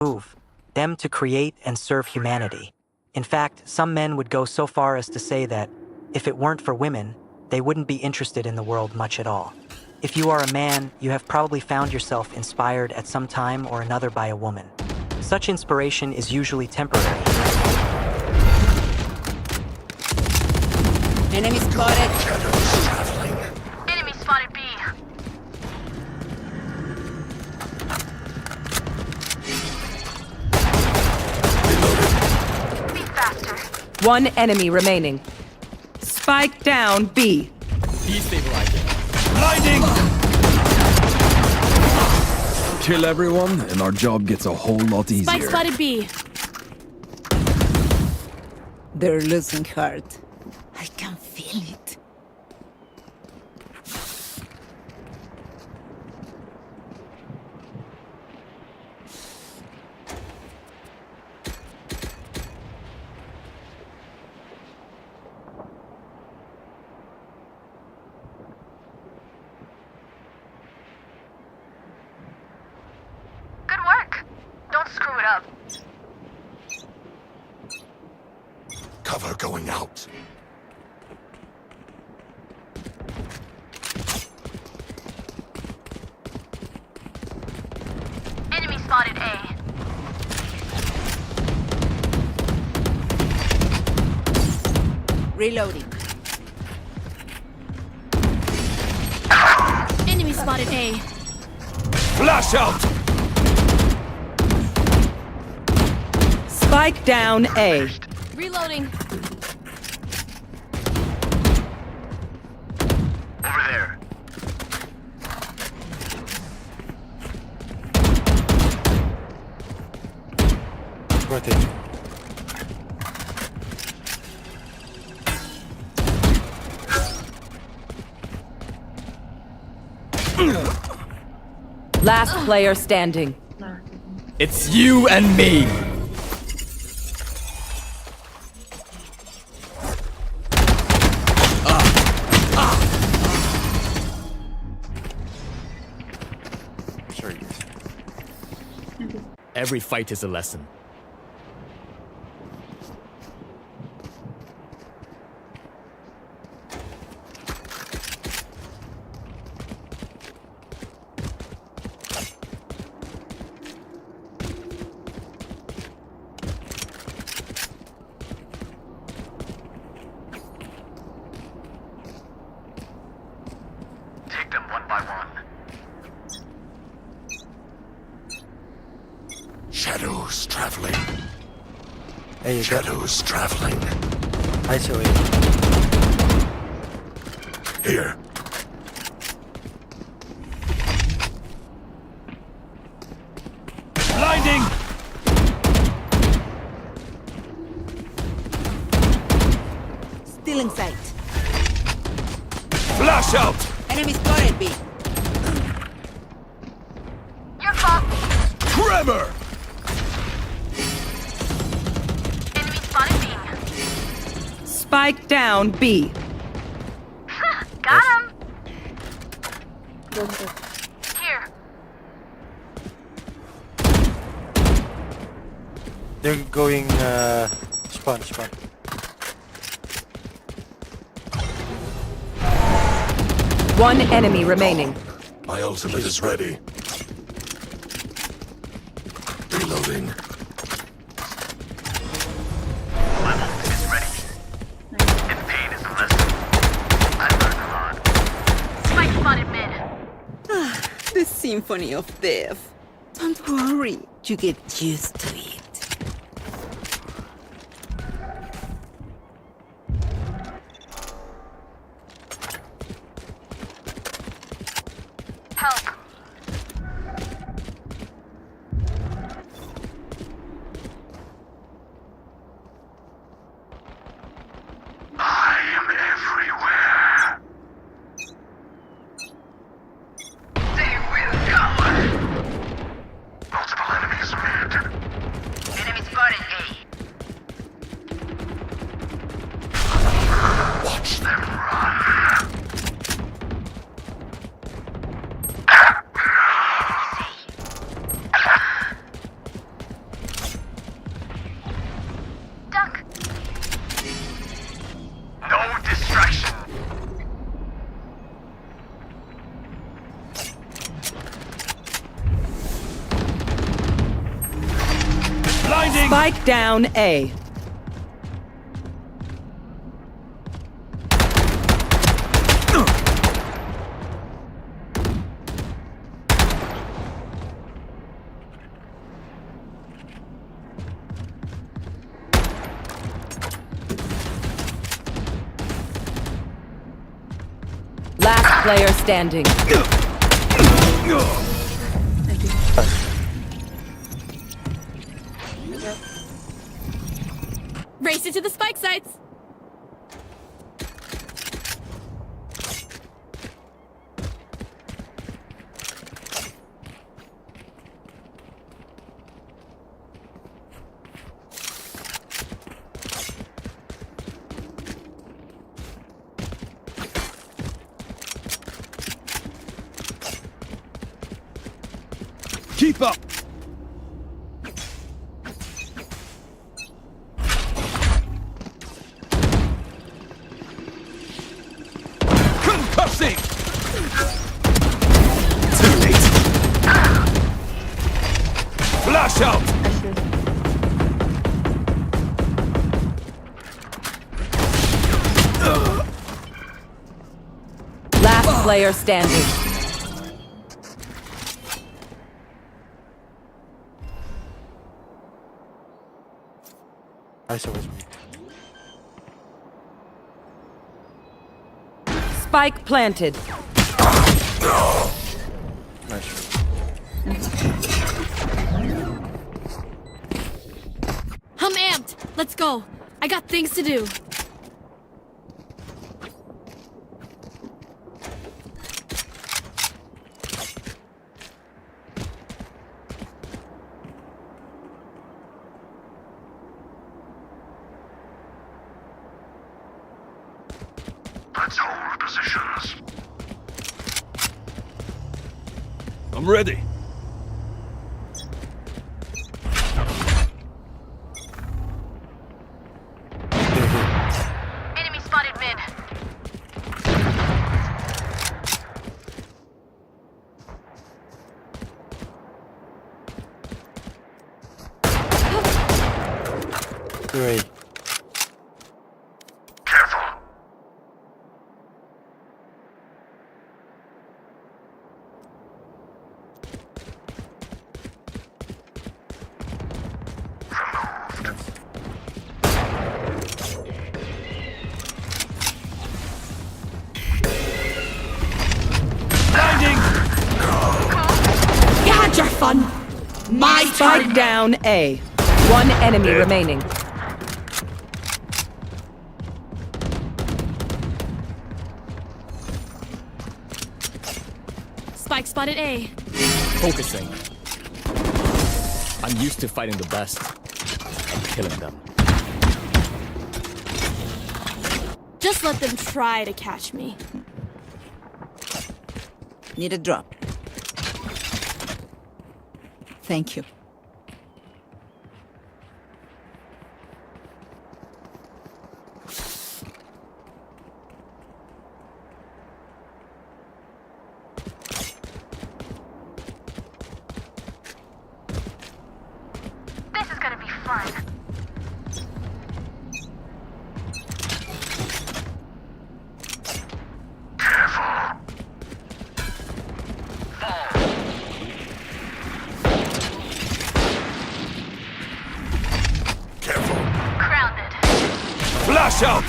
move, them to create and serve humanity. In fact, some men would go so far as to say that, if it weren't for women, they wouldn't be interested in the world much at all. If you are a man, you have probably found yourself inspired at some time or another by a woman. Such inspiration is usually temporary. Enemy spotted. Shadows traveling. Enemy spotted B. Be faster. One enemy remaining. Spike down B. Destabilizing. Blinding! Kill everyone, and our job gets a whole lot easier. Spike spotted B. They're losing heart. I can feel it. Good work. Don't screw it up. Cover going out. Enemy spotted A. Reloading. Enemy spotted A. Flash out! Spike down A. Reloading. Over there. Rotate. Last player standing. It's you and me. Sure. Every fight is a lesson. Take them one by one. Shadows traveling. Hey, you got Shadows traveling. isolate. Here. Blinding! Still in sight. Flash out! Enemy spotted B. Your fault. Tremor! Enemy spotted B. Spike down B. Got him. Here. They're going spawn. One enemy remaining. My ultimate is ready. Reloading. My ultimate is ready. If pain is a lesson, I learned a lot. Spike spotted mid. The symphony of death. Don't worry, you get used to it. Help. I am everywhere. They will come. Multiple enemies mid. Spike down A. Last player standing. Race it to the spike sites. Keep up! Concussing! Too late! Flash out! Last player standing. ISO with me. Spike planted. Nice. I'm amped. Let's go. I got things to do. Let's hold positions. I'm ready. Enemy spotted mid. Great. Careful. Blinding! You had your fun. My Spike turn. down A. One enemy remaining. Spike spotted A. Focusing. I'm used to fighting the best and killing them. Just let them try to catch me. Need a drop. Thank you. This is gonna be fun. Careful. Grounded. Flash out!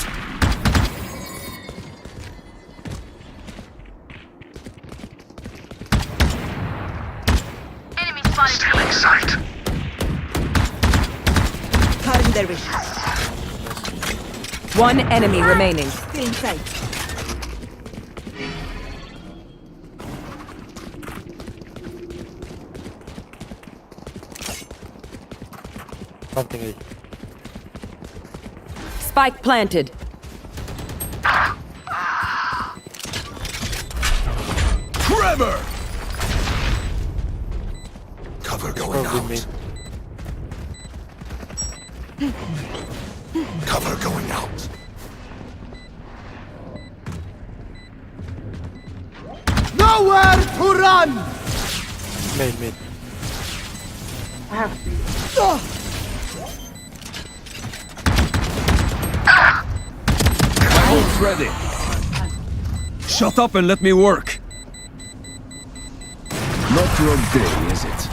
Enemy spotted Stealing sight. Cutting their vision. One enemy remaining. Stay in sight. Something A. Spike planted. Tremor! Cover going Probably out. me. Cover going out. Nowhere to run! Mid. My ult's ready. Shut up and let me work. Not your day, is it?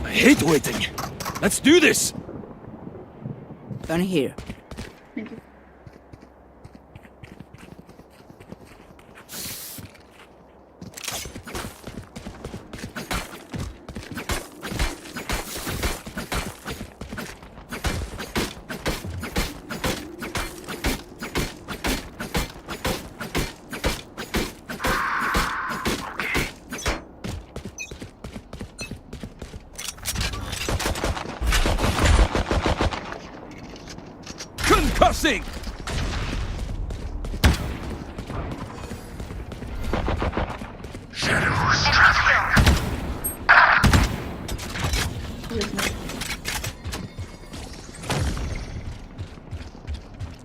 I hate waiting. Let's do this. Gun here. Concussing! Shadows traveling.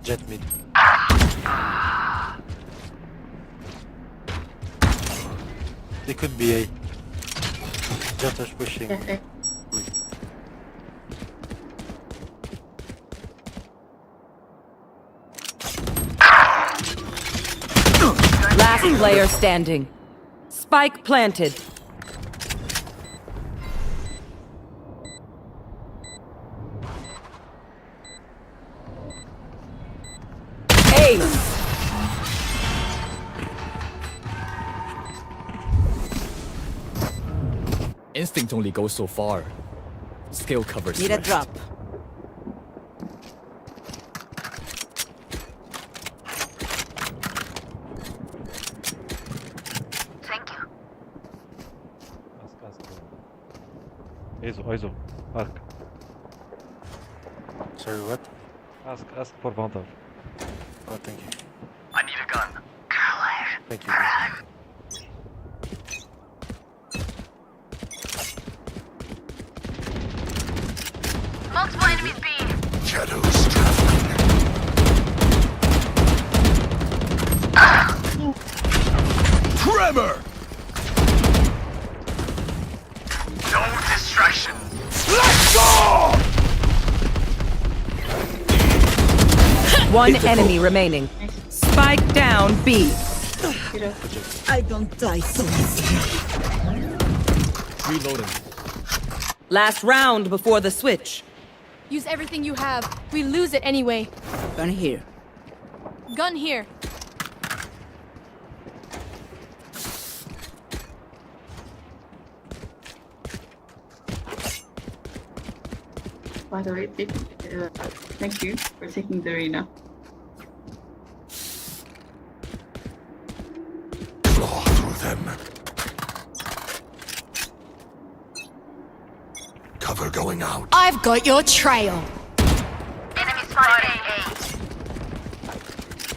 Jet mid. They could be a Jet is pushing. Last player standing. Spike planted. Ace. Instinct only goes so far. Skill covers Need the a rest. drop. Thank you. Azo, ask. Sorry, what? Ask for Vandal. Oh, thank you. I need a gun. Thank you. Multiple enemies B. Shadows traveling. Tremor! No distraction. Let's go! One enemy remaining. Spike down B. I don't die so easily. Reloading. Last round before the switch. Use everything you have. We lose it anyway. Gun here. Gun here. By the way, thank you for taking the arena. Claw through them. Cover going out. I've got your trail. Enemy spotted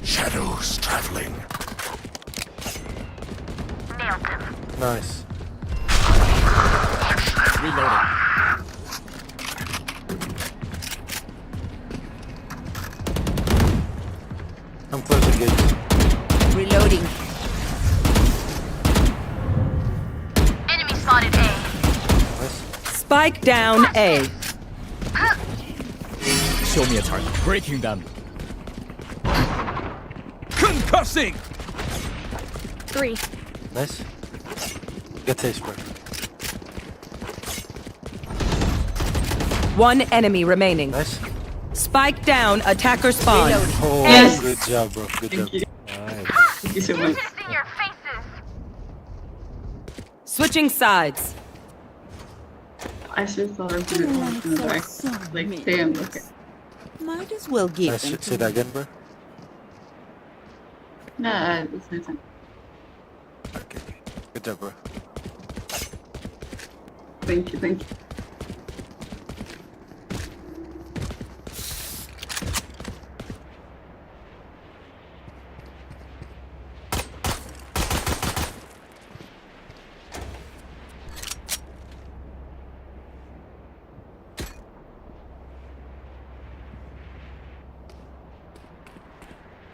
A. Shadows traveling. Nailed them. Nice. Reloading. I'm closing gate. Reloading. Enemy spotted A. Nice. Spike down A. Show me a target. Breaking them. Concussing! 3. Nice. Get taste, bro. One enemy remaining. Nice. Spike down, attacker spawn. Oh, Yes. good job, bro. Good job. Thank you. Nice. Thank you so much. Just in your faces. Switching sides. I should thought I was doing it in the back. Like, damn, okay. Might as well give Nice. them Say that again, bro. Nah, it's my time. Okay. Good job, bro. Thank you, thank you.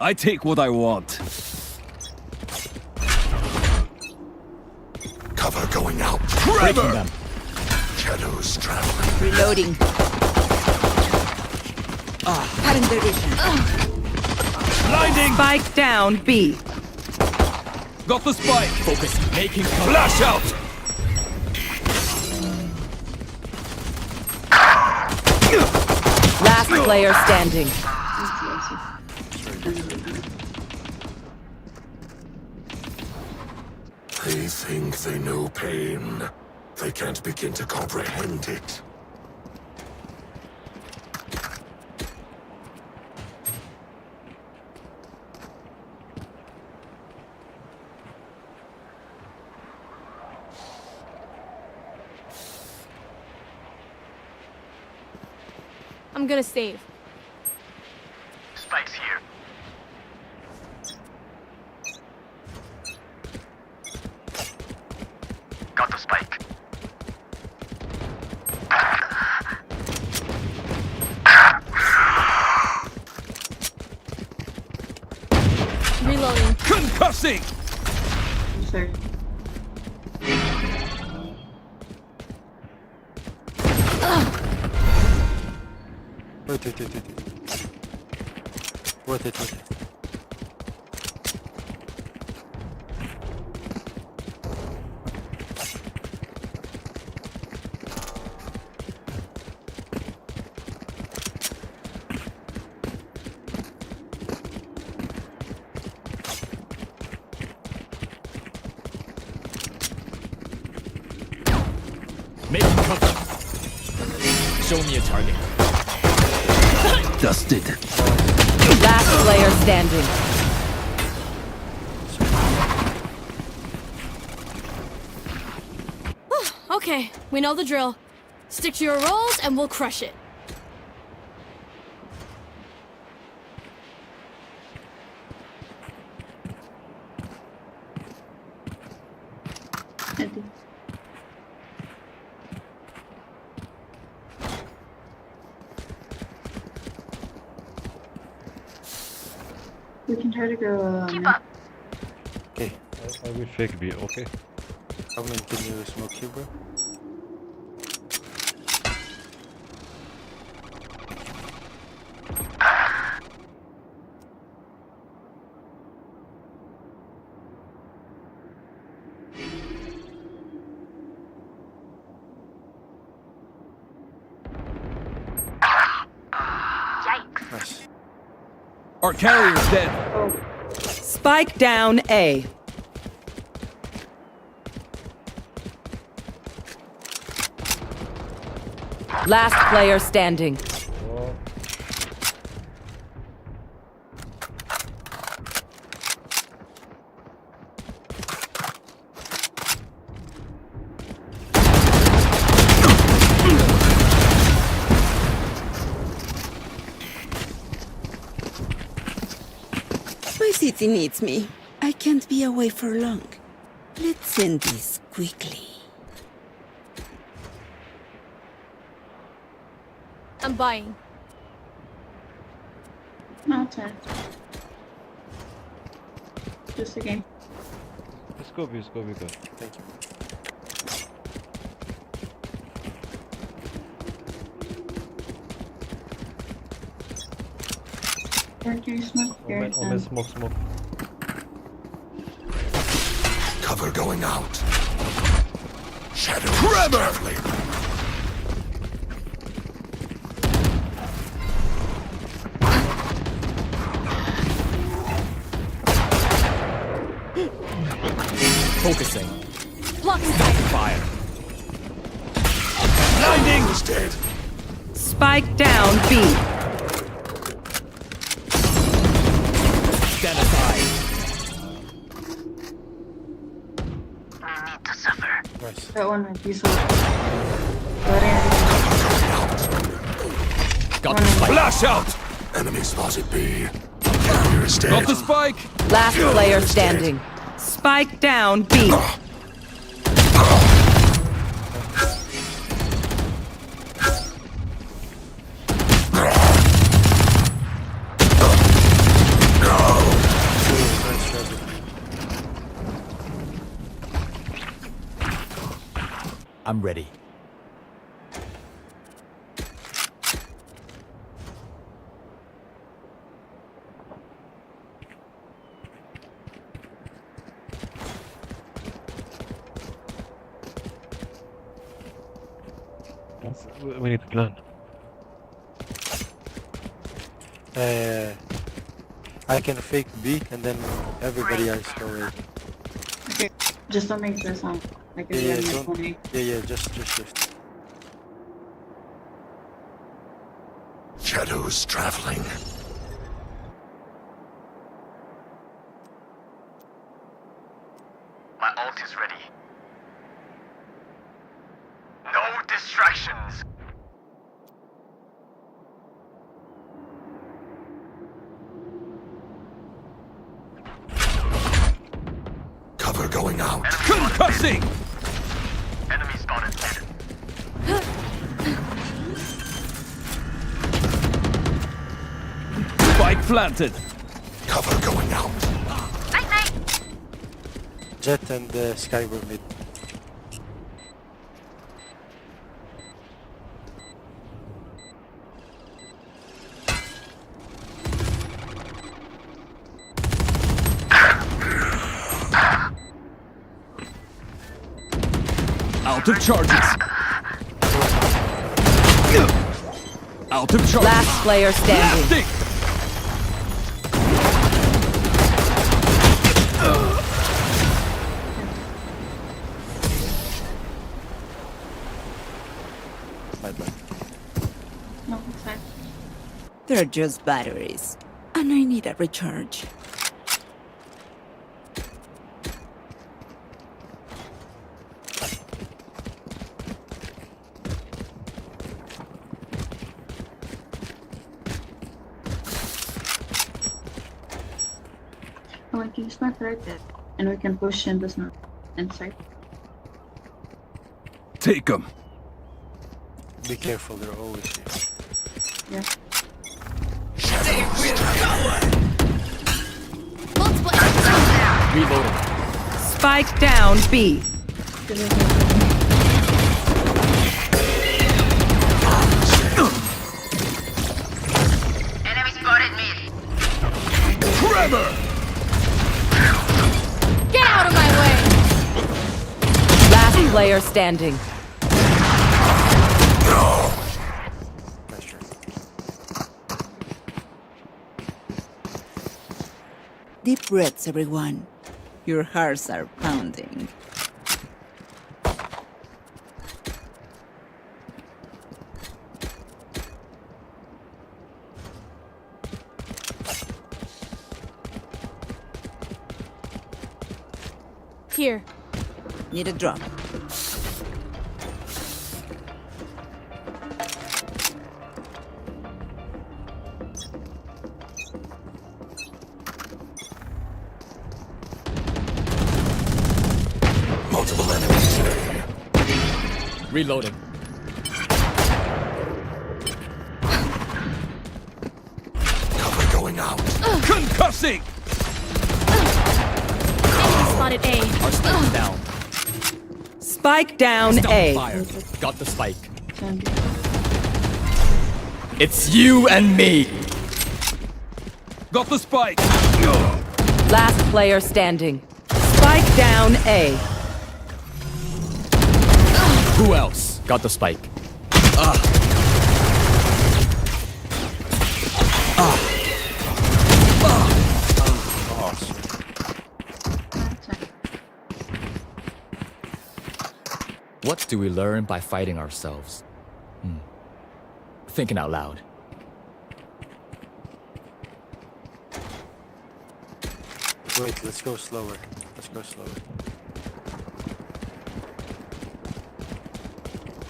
I take what I want. Cover going out. Breaking them. Shadows traveling. Reloading. Cutting their vision. Blinding. Spike down B. Got the spike. Focus. Making cover. Flash out. Last player standing. They think they know pain. They can't begin to comprehend it. I'm gonna save. Spike's here. Got the spike. Reloading. Concussing. Sorry. Wait. Wait. Making cover. Show me a target. Dusted. Last player standing. Okay, we know the drill. Stick to your roles and we'll crush it. I think. We can try to go. Keep up. Okay. I will fake B, okay? How many can you smoke here, bro? Yikes. Nice. Our carrier's dead. Spike down A. Last player standing. My city needs me. I can't be away for long. Let's end this quickly. I'm buying. No, it's alright. Just a game. Let's go B, go. Thank you. Where do you smoke here? Omen smoke. Cover going out. Shadows traveling. Focusing. Block Fire. Blinding. Is dead. Spike down B. Stand aside. We need to suffer. Nice. That one might be so. Got the spike. Flash out. Enemy spotted B. Carrier is dead. Got the spike. Last player standing. Spike down B. I'm ready. We need to plan. I can fake B and then everybody else go A. Okay, just don't make the sound. Like if Yeah, you yeah, have don't. money. Yeah, just shift. Shadows traveling. My ult is ready. No distractions. Cover going out. Concussing! Enemy spotted. Spike planted. Cover going out. Night night. Jet and Sky were mid. Out of charges. Out of charges. Last player standing. Blasting! My bad. No, it's fine. They're just batteries. And I need a recharge. Oh, like you snipe right there, and we can push in the snow inside. Take them. Be careful, they're always here. Yeah. Multiple enemies. Reloading. Spike down B. Enemy spotted me. Trevor! Get out of my way! Last player standing. Nice try. Deep breaths, everyone. Your hearts are pounding. Here. Need a drop. Multiple enemies A. Reloading. Cover going out. Concussing! Enemy spotted A. Our spike down. Spike down Stop A. fire. Got the spike. Sandy. It's you and me. Got the spike. Last player standing. Spike down A. Who else got the spike? Awesome. That's fine. What do we learn by fighting ourselves? Thinking out loud. Wait, let's go slower. Let's go slower.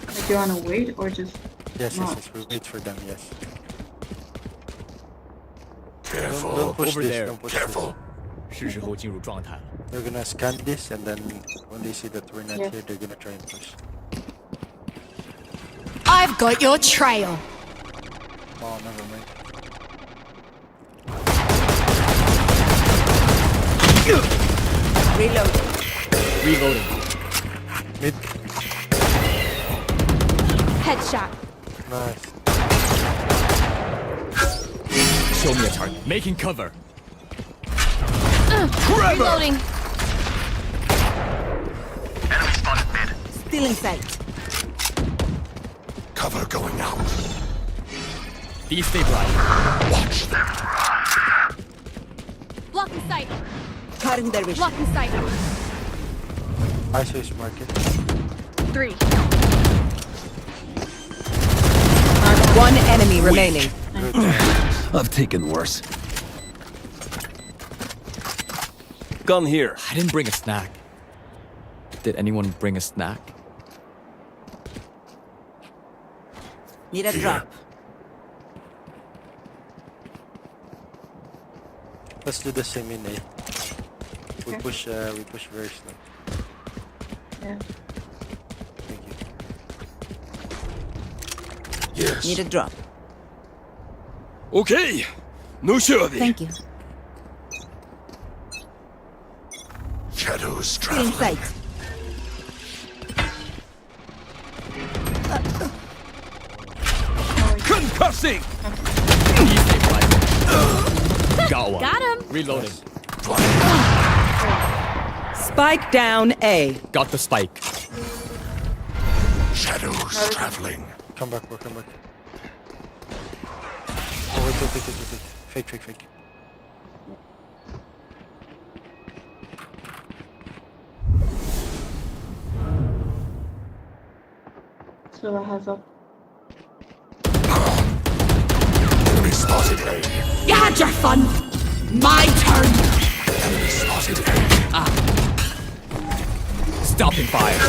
Like you wanna wait or just Yes, No. yes, we wait for them, yes. Careful. Don't push Over this, there. don't push Careful. 是时候进入状态了。 this. They're gonna scan this and then when they see that we're not Yeah. here, they're gonna try and push. I've got your trail. Oh, never mind. Reload. Reloading. Mid. Headshot. Nice. Show me a target. Making cover. Reloading. Enemy spotted mid. Still in sight. Cover going out. Destabilize. Watch them. Blocking sight. Cutting their vision. Blocking sight. Ice face market. 3. One enemy remaining. Good. I've taken worse. Gun here. I didn't bring a snack. Did anyone bring a snack? Need a drop. Let's do the same in A. We push very slow. Yeah. Thank you. Yes. Need a drop. Okay. Nu kör vi. Thank you. Shadows Still in traveling. sight. Concussing. Destabilize. Got one. Got him. Reloading. Spike down A. Got the spike. Shadows traveling. Come back, bro. Come back. Oh, wait. Fake. So it has up. Enemy spotted A. You had your fun. My turn. Enemy spotted A. Stopping fire.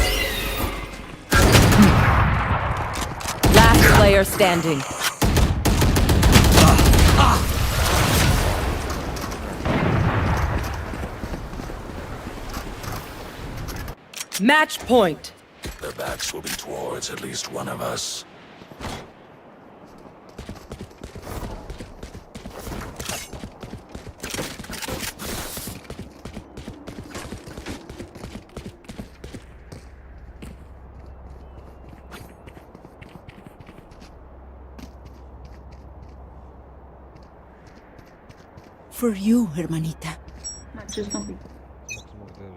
Last player standing. Match point. Their backs will be towards at least one of us. For you, hermanita. Not just something. Smoke there.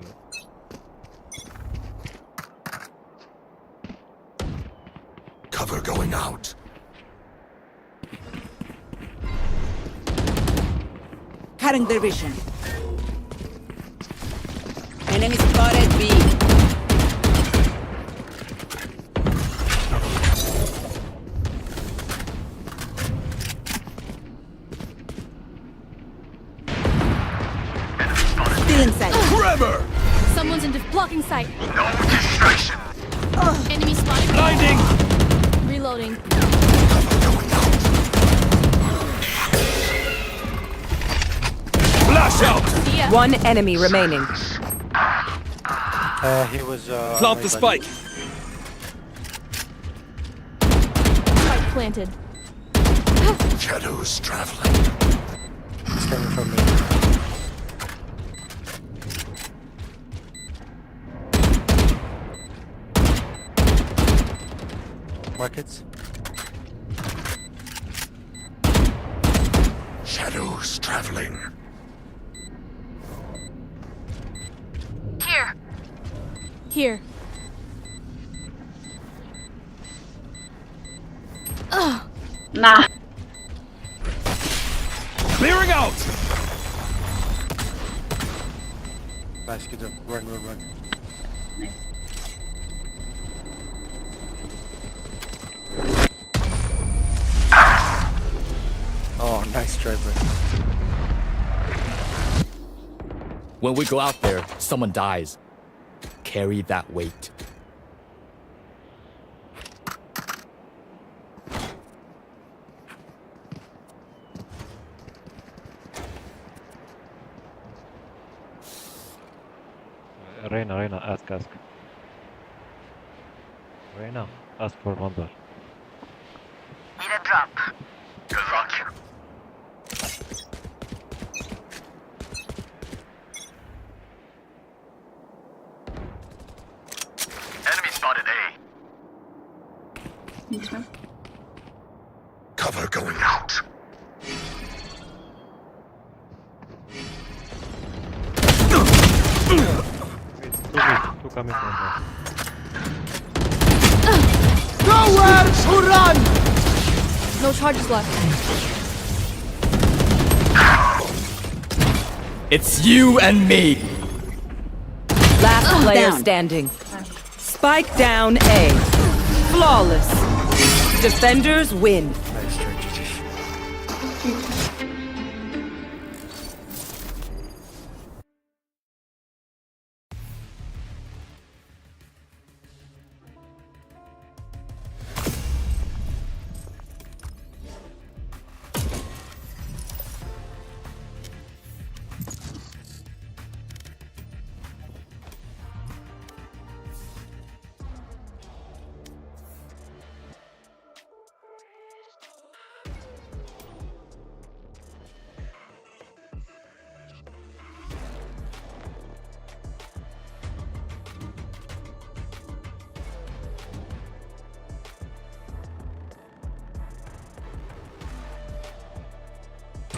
Cover going out. Cutting their vision. Enemy spotted B. Still in sight. Trevor. Someone's in blocking sight. No distraction. Enemy spotted. Blinding. Reloading. Flash out. See ya. One enemy remaining. He was. Plant the spike. Spike planted. Shadows traveling. He's coming from me. Markets. Shadows traveling. Here. Here. Nah. Clearing out. Nice, good job. Run. Nice. Oh, nice try, bro. When we go out there, someone dies. Carry that weight. Reyna, ask. Reyna, ask for Vandal. Need a drop. Good luck. Enemy spotted A. Thanks, man. Cover going out. Wait, two coming from there. Nowhere to run! No charges left. It's you and me. Last player Down. standing. Spike down A. Flawless. Defenders win. Nice strategy.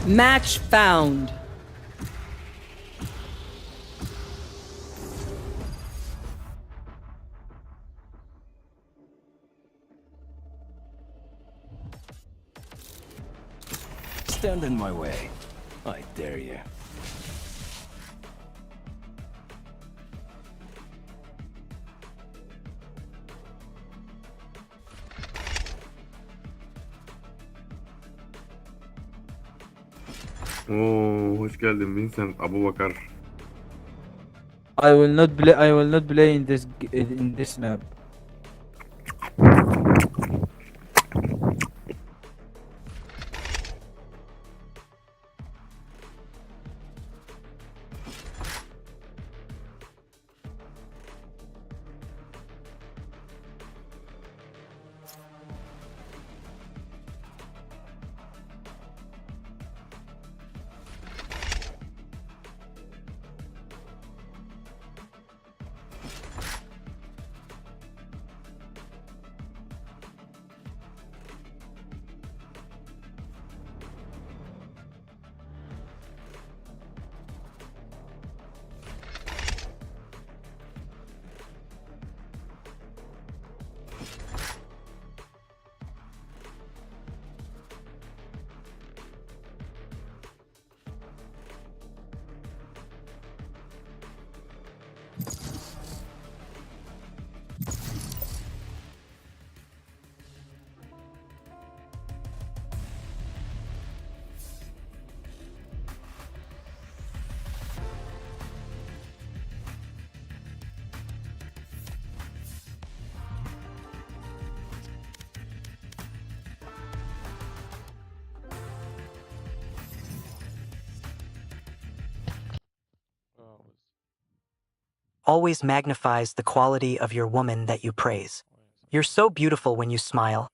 Match found. Stand in my way. I dare you. Oo, hoş geldin Vincent Abubakar. I will not play in this map. Always magnifies the quality of your woman that you praise. You're so beautiful when you smile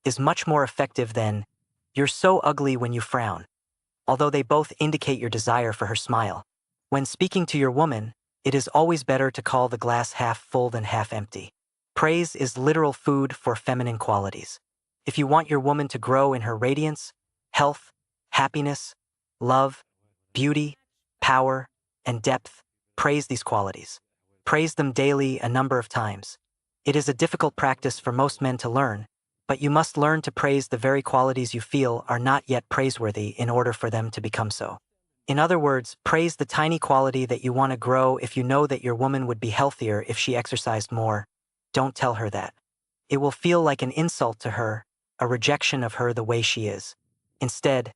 is much more effective than you're so ugly when you frown, although they both indicate your desire for her smile. When speaking to your woman, it is always better to call the glass half full than half empty. Praise is literal food for feminine qualities. If you want your woman to grow in her radiance, health, happiness, love, beauty, power, and depth, praise these qualities. Praise them daily a number of times. It is a difficult practice for most men to learn, but you must learn to praise the very qualities you feel are not yet praiseworthy in order for them to become so. In other words, praise the tiny quality that you want to grow. If you know that your woman would be healthier if she exercised more, don't tell her that. It will feel like an insult to her, a rejection of her the way she is. Instead,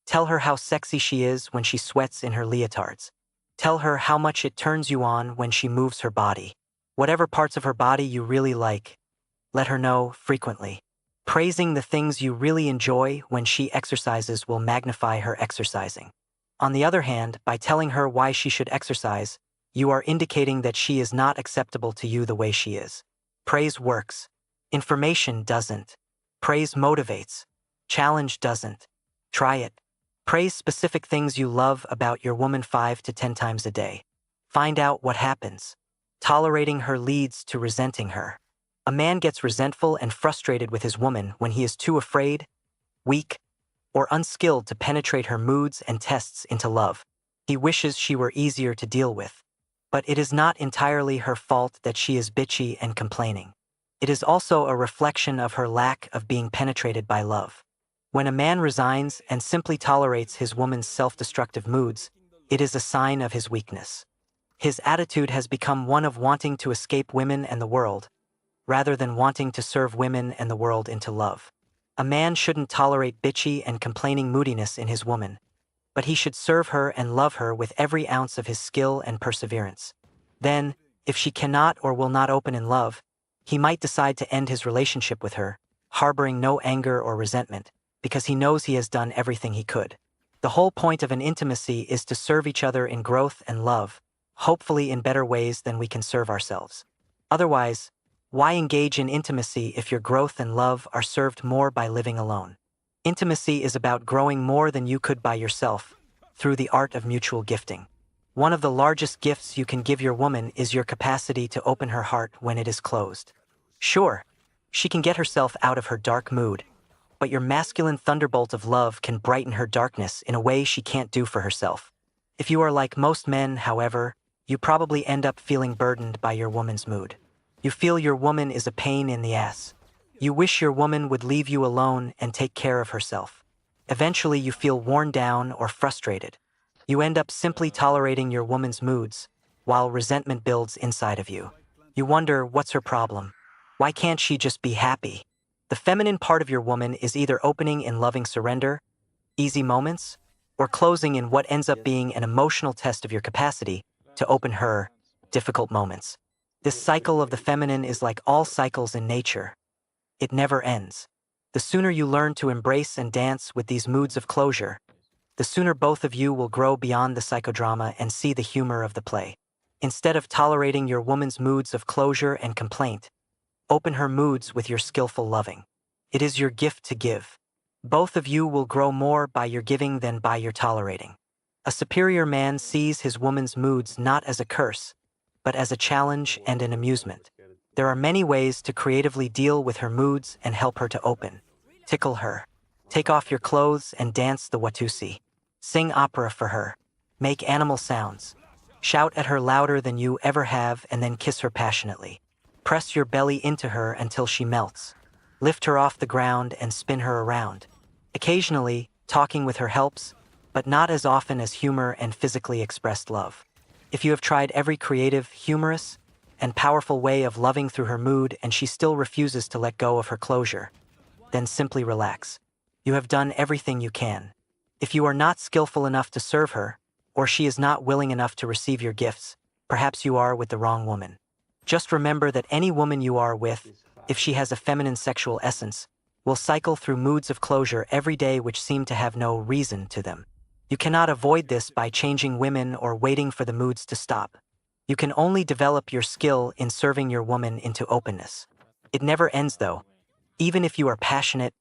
tell her how sexy she is when she sweats in her leotards. Tell her how much it turns you on when she moves her body. Whatever parts of her body you really like, let her know frequently. Praising the things you really enjoy when she exercises will magnify her exercising. On the other hand, by telling her why she should exercise, you are indicating that she is not acceptable to you the way she is. Praise works. Information doesn't. Praise motivates. Challenge doesn't. Try it. Praise specific things you love about your woman 5 to 10 times a day. Find out what happens. Tolerating her leads to resenting her. A man gets resentful and frustrated with his woman when he is too afraid, weak, or unskilled to penetrate her moods and tests into love. He wishes she were easier to deal with. But it is not entirely her fault that she is bitchy and complaining. It is also a reflection of her lack of being penetrated by love. When a man resigns and simply tolerates his woman's self-destructive moods, it is a sign of his weakness. His attitude has become one of wanting to escape women and the world, rather than wanting to serve women and the world into love. A man shouldn't tolerate bitchy and complaining moodiness in his woman, but he should serve her and love her with every ounce of his skill and perseverance. Then, if she cannot or will not open in love, he might decide to end his relationship with her, harboring no anger or resentment, because he knows he has done everything he could. The whole point of an intimacy is to serve each other in growth and love, hopefully in better ways than we can serve ourselves. Otherwise, why engage in intimacy if your growth and love are served more by living alone? Intimacy is about growing more than you could by yourself, through the art of mutual gifting. One of the largest gifts you can give your woman is your capacity to open her heart when it is closed. Sure, she can get herself out of her dark mood, but your masculine thunderbolt of love can brighten her darkness in a way she can't do for herself. If you are like most men, however, you probably end up feeling burdened by your woman's mood. You feel your woman is a pain in the ass. You wish your woman would leave you alone and take care of herself. Eventually, you feel worn down or frustrated. You end up simply tolerating your woman's moods, while resentment builds inside of you. You wonder, what's her problem? Why can't she just be happy? The feminine part of your woman is either opening in loving surrender, easy moments, or closing in what ends up being an emotional test of your capacity to open her, difficult moments. This cycle of the feminine is like all cycles in nature. It never ends. The sooner you learn to embrace and dance with these moods of closure, the sooner both of you will grow beyond the psychodrama and see the humor of the play. Instead of tolerating your woman's moods of closure and complaint, open her moods with your skillful loving. It is your gift to give. Both of you will grow more by your giving than by your tolerating. A superior man sees his woman's moods not as a curse, but as a challenge and an amusement. There are many ways to creatively deal with her moods and help her to open. Tickle her. Take off your clothes and dance the Watusi. Sing opera for her. Make animal sounds. Shout at her louder than you ever have and then kiss her passionately. Press your belly into her until she melts. Lift her off the ground and spin her around. Occasionally, talking with her helps, but not as often as humor and physically expressed love. If you have tried every creative, humorous, and powerful way of loving through her mood and she still refuses to let go of her closure, then simply relax. You have done everything you can. If you are not skillful enough to serve her, or she is not willing enough to receive your gifts, perhaps you are with the wrong woman. Just remember that any woman you are with, if she has a feminine sexual essence, will cycle through moods of closure every day which seem to have no reason to them. You cannot avoid this by changing women or waiting for the moods to stop. You can only develop your skill in serving your woman into openness. It never ends though. Even if you are passionate,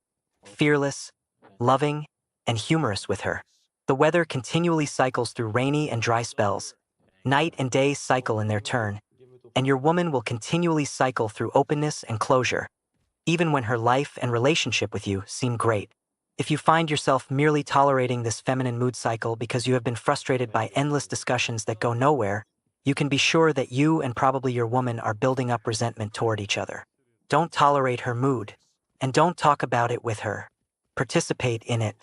fearless, loving, and humorous with her. The weather continually cycles through rainy and dry spells. Night and day cycle in their turn, and your woman will continually cycle through openness and closure, even when her life and relationship with you seem great. If you find yourself merely tolerating this feminine mood cycle because you have been frustrated by endless discussions that go nowhere, you can be sure that you and probably your woman are building up resentment toward each other. Don't tolerate her mood, and don't talk about it with her. Participate in it.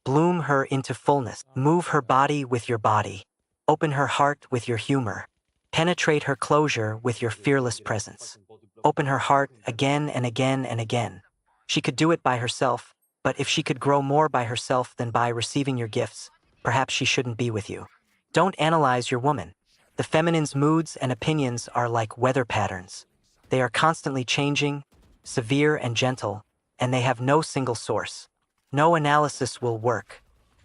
Bloom her into fullness. Move her body with your body. Open her heart with your humor. Penetrate her closure with your fearless presence. Open her heart again and again and again. She could do it by herself, but if she could grow more by herself than by receiving your gifts, perhaps she shouldn't be with you. Don't analyze your woman. The feminine's moods and opinions are like weather patterns. They are constantly changing, severe and gentle, and they have no single source. No analysis will work.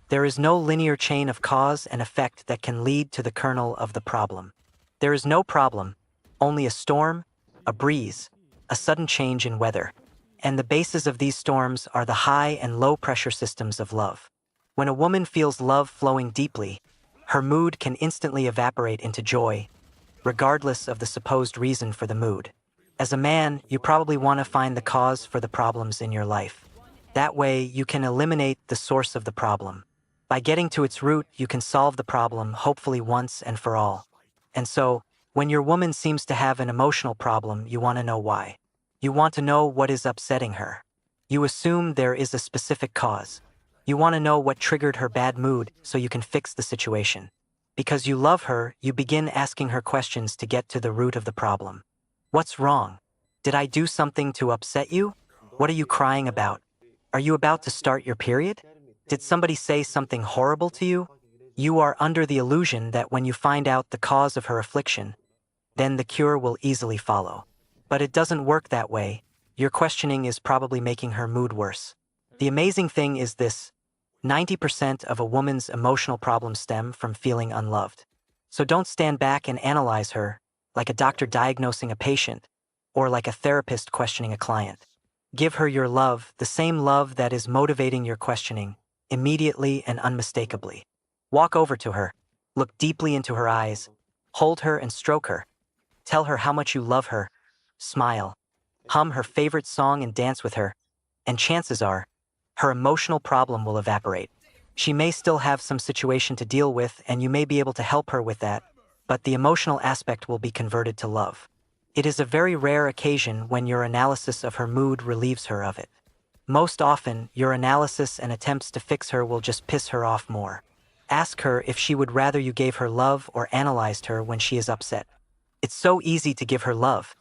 There is no linear chain of cause and effect that can lead to the kernel of the problem. There is no problem, only a storm, a breeze, a sudden change in weather. And the bases of these storms are the high and low pressure systems of love. When a woman feels love flowing deeply, her mood can instantly evaporate into joy, regardless of the supposed reason for the mood. As a man, you probably want to find the cause for the problems in your life. That way, you can eliminate the source of the problem. By getting to its root, you can solve the problem, hopefully once and for all. And so, when your woman seems to have an emotional problem, you want to know why. You want to know what is upsetting her. You assume there is a specific cause. You want to know what triggered her bad mood so you can fix the situation. Because you love her, you begin asking her questions to get to the root of the problem. What's wrong? Did I do something to upset you? What are you crying about? Are you about to start your period? Did somebody say something horrible to you? You are under the illusion that when you find out the cause of her affliction, then the cure will easily follow. But it doesn't work that way. Your questioning is probably making her mood worse. The amazing thing is this: 90% of a woman's emotional problems stem from feeling unloved. So don't stand back and analyze her, like a doctor diagnosing a patient, or like a therapist questioning a client. Give her your love, the same love that is motivating your questioning, immediately and unmistakably. Walk over to her, look deeply into her eyes, hold her and stroke her. Tell her how much you love her, smile, hum her favorite song and dance with her, and chances are, her emotional problem will evaporate. She may still have some situation to deal with and you may be able to help her with that, but the emotional aspect will be converted to love. It is a very rare occasion when your analysis of her mood relieves her of it. Most often, your analysis and attempts to fix her will just piss her off more. Ask her if she would rather you gave her love or analyzed her when she is upset. It's so easy to give her love.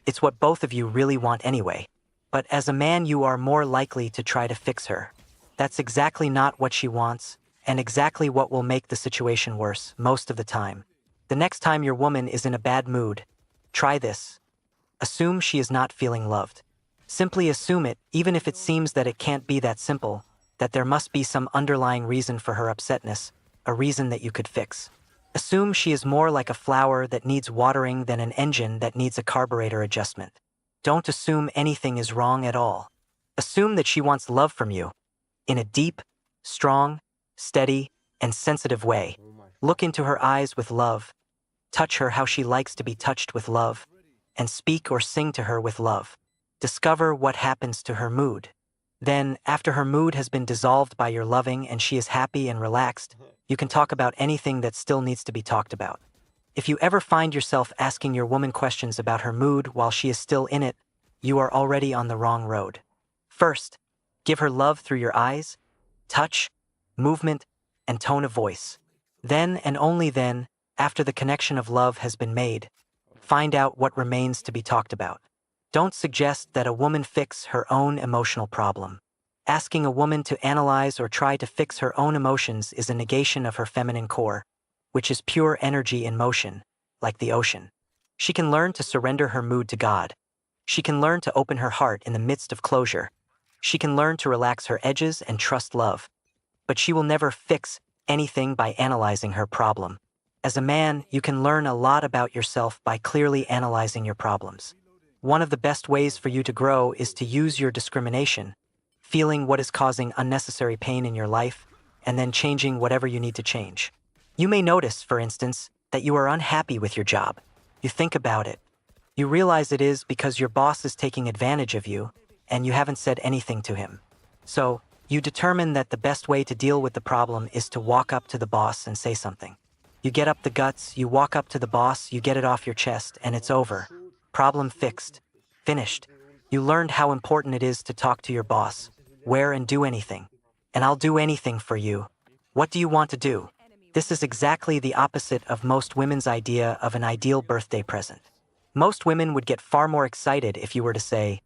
It's what both of you really want anyway. But as a man, you are more likely to try to fix her. That's exactly not what she wants, and exactly what will make the situation worse most of the time. The next time your woman is in a bad mood, try this. Assume she is not feeling loved. Simply assume it, even if it seems that it can't be that simple, that there must be some underlying reason for her upsetness, a reason that you could fix. Assume she is more like a flower that needs watering than an engine that needs a carburetor adjustment. Don't assume anything is wrong at all. Assume that she wants love from you, in a deep, strong, steady, and sensitive way. Look into her eyes with love, touch her how she likes to be touched with love, and speak or sing to her with love. Discover what happens to her mood. Then, after her mood has been dissolved by your loving and she is happy and relaxed, you can talk about anything that still needs to be talked about. If you ever find yourself asking your woman questions about her mood while she is still in it, you are already on the wrong road. First, give her love through your eyes, touch, movement, and tone of voice. Then and only then, after the connection of love has been made, find out what remains to be talked about. Don't suggest that a woman fix her own emotional problem. Asking a woman to analyze or try to fix her own emotions is a negation of her feminine core, which is pure energy in motion, like the ocean. She can learn to surrender her mood to God. She can learn to open her heart in the midst of closure. She can learn to relax her edges and trust love. But she will never fix anything by analyzing her problem. As a man, you can learn a lot about yourself by clearly analyzing your problems. One of the best ways for you to grow is to use your discrimination, feeling what is causing unnecessary pain in your life, and then changing whatever you need to change. You may notice, for instance, that you are unhappy with your job. You think about it. You realize it is because your boss is taking advantage of you, and you haven't said anything to him. So, you determine that the best way to deal with the problem is to walk up to the boss and say something. You get up the guts, you walk up to the boss, you get it off your chest, and it's over. Problem fixed. Finished. You learned how important it is to talk to your boss, where and do anything. And I'll do anything for you. What do you want to do? This is exactly the opposite of most women's idea of an ideal birthday present. Most women would get far more excited if you were to say,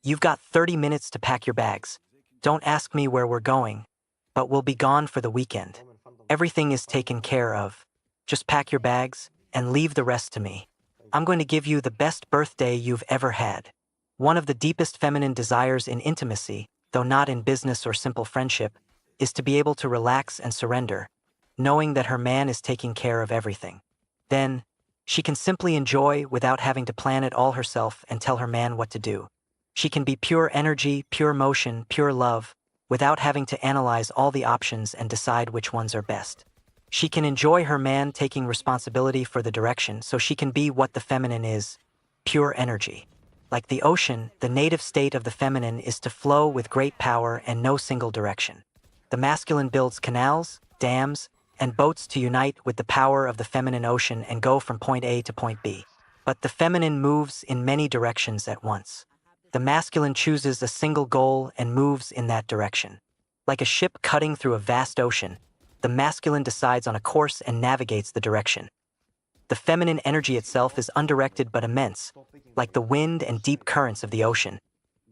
"You've got 30 minutes to pack your bags. Don't ask me where we're going, but we'll be gone for the weekend. Everything is taken care of. Just pack your bags and leave the rest to me. I'm going to give you the best birthday you've ever had." One of the deepest feminine desires in intimacy, though not in business or simple friendship, is to be able to relax and surrender, knowing that her man is taking care of everything. Then, she can simply enjoy without having to plan it all herself and tell her man what to do. She can be pure energy, pure motion, pure love, without having to analyze all the options and decide which ones are best. She can enjoy her man taking responsibility for the direction so she can be what the feminine is, pure energy. Like the ocean, the native state of the feminine is to flow with great power and no single direction. The masculine builds canals, dams, and boats to unite with the power of the feminine ocean and go from point A to point B. But the feminine moves in many directions at once. The masculine chooses a single goal and moves in that direction. Like a ship cutting through a vast ocean, the masculine decides on a course and navigates the direction. The feminine energy itself is undirected but immense, like the wind and deep currents of the ocean,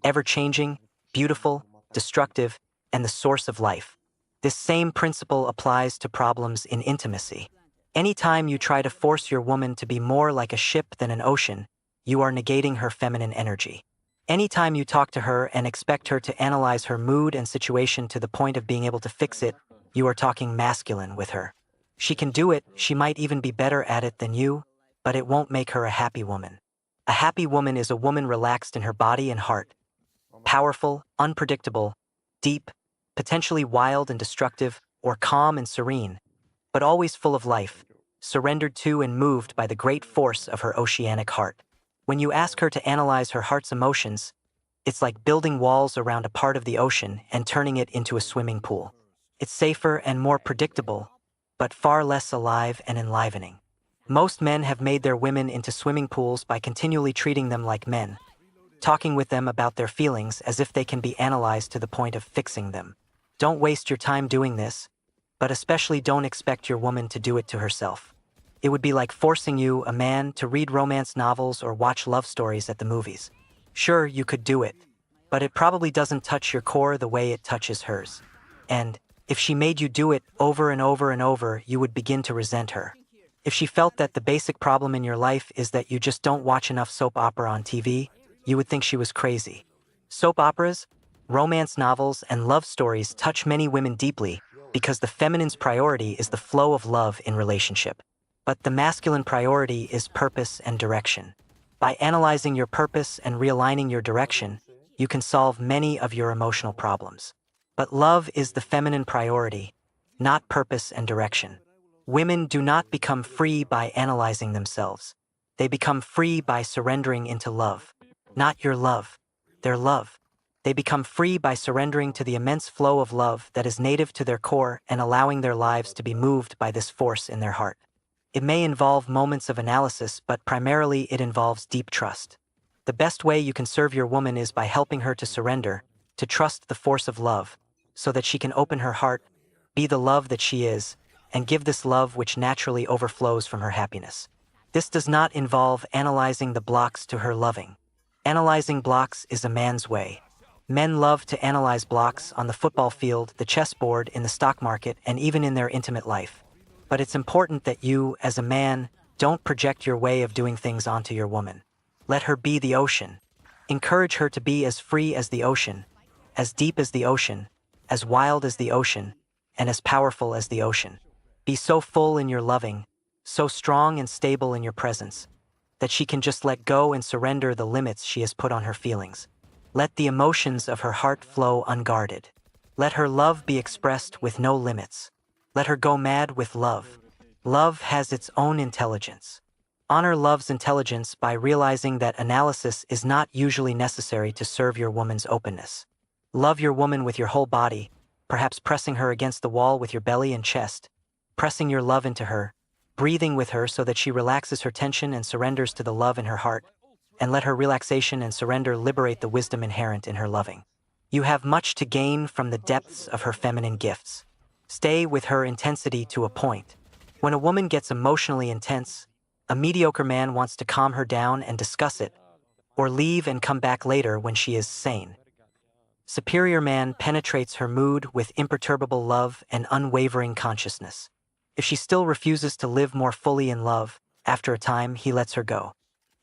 ever-changing, beautiful, destructive, and the source of life. This same principle applies to problems in intimacy. Anytime you try to force your woman to be more like a ship than an ocean, you are negating her feminine energy. Anytime you talk to her and expect her to analyze her mood and situation to the point of being able to fix it, you are talking masculine with her. She can do it, she might even be better at it than you, but it won't make her a happy woman. A happy woman is a woman relaxed in her body and heart. Powerful, unpredictable, deep, potentially wild and destructive, or calm and serene, but always full of life, surrendered to and moved by the great force of her oceanic heart. When you ask her to analyze her heart's emotions, it's like building walls around a part of the ocean and turning it into a swimming pool. It's safer and more predictable, but far less alive and enlivening. Most men have made their women into swimming pools by continually treating them like men, talking with them about their feelings as if they can be analyzed to the point of fixing them. Don't waste your time doing this, but especially don't expect your woman to do it to herself. It would be like forcing you, a man, to read romance novels or watch love stories at the movies. Sure, you could do it, but it probably doesn't touch your core the way it touches hers. And if she made you do it over and over and over, you would begin to resent her. If she felt that the basic problem in your life is that you just don't watch enough soap opera on TV, you would think she was crazy. Soap operas, romance novels, and love stories touch many women deeply because the feminine's priority is the flow of love in relationship. But the masculine priority is purpose and direction. By analyzing your purpose and realigning your direction, you can solve many of your emotional problems. But love is the feminine priority, not purpose and direction. Women do not become free by analyzing themselves. They become free by surrendering into love. Not your love, their love. They become free by surrendering to the immense flow of love that is native to their core and allowing their lives to be moved by this force in their heart. It may involve moments of analysis, but primarily it involves deep trust. The best way you can serve your woman is by helping her to surrender, to trust the force of love, so that she can open her heart, be the love that she is, and give this love which naturally overflows from her happiness. This does not involve analyzing the blocks to her loving. Analyzing blocks is a man's way. Men love to analyze blocks on the football field, the chessboard, in the stock market, and even in their intimate life. But it's important that you, as a man, don't project your way of doing things onto your woman. Let her be the ocean. Encourage her to be as free as the ocean, as deep as the ocean, as wild as the ocean, and as powerful as the ocean. Be so full in your loving, so strong and stable in your presence, that she can just let go and surrender the limits she has put on her feelings. Let the emotions of her heart flow unguarded. Let her love be expressed with no limits. Let her go mad with love. Love has its own intelligence. Honor love's intelligence by realizing that analysis is not usually necessary to serve your woman's openness. Love your woman with your whole body, perhaps pressing her against the wall with your belly and chest, pressing your love into her, breathing with her so that she relaxes her tension and surrenders to the love in her heart, and let her relaxation and surrender liberate the wisdom inherent in her loving. You have much to gain from the depths of her feminine gifts. Stay with her intensity to a point. When a woman gets emotionally intense, a mediocre man wants to calm her down and discuss it, or leave and come back later when she is sane. Superior man penetrates her mood with imperturbable love and unwavering consciousness. If she still refuses to live more fully in love, after a time he lets her go.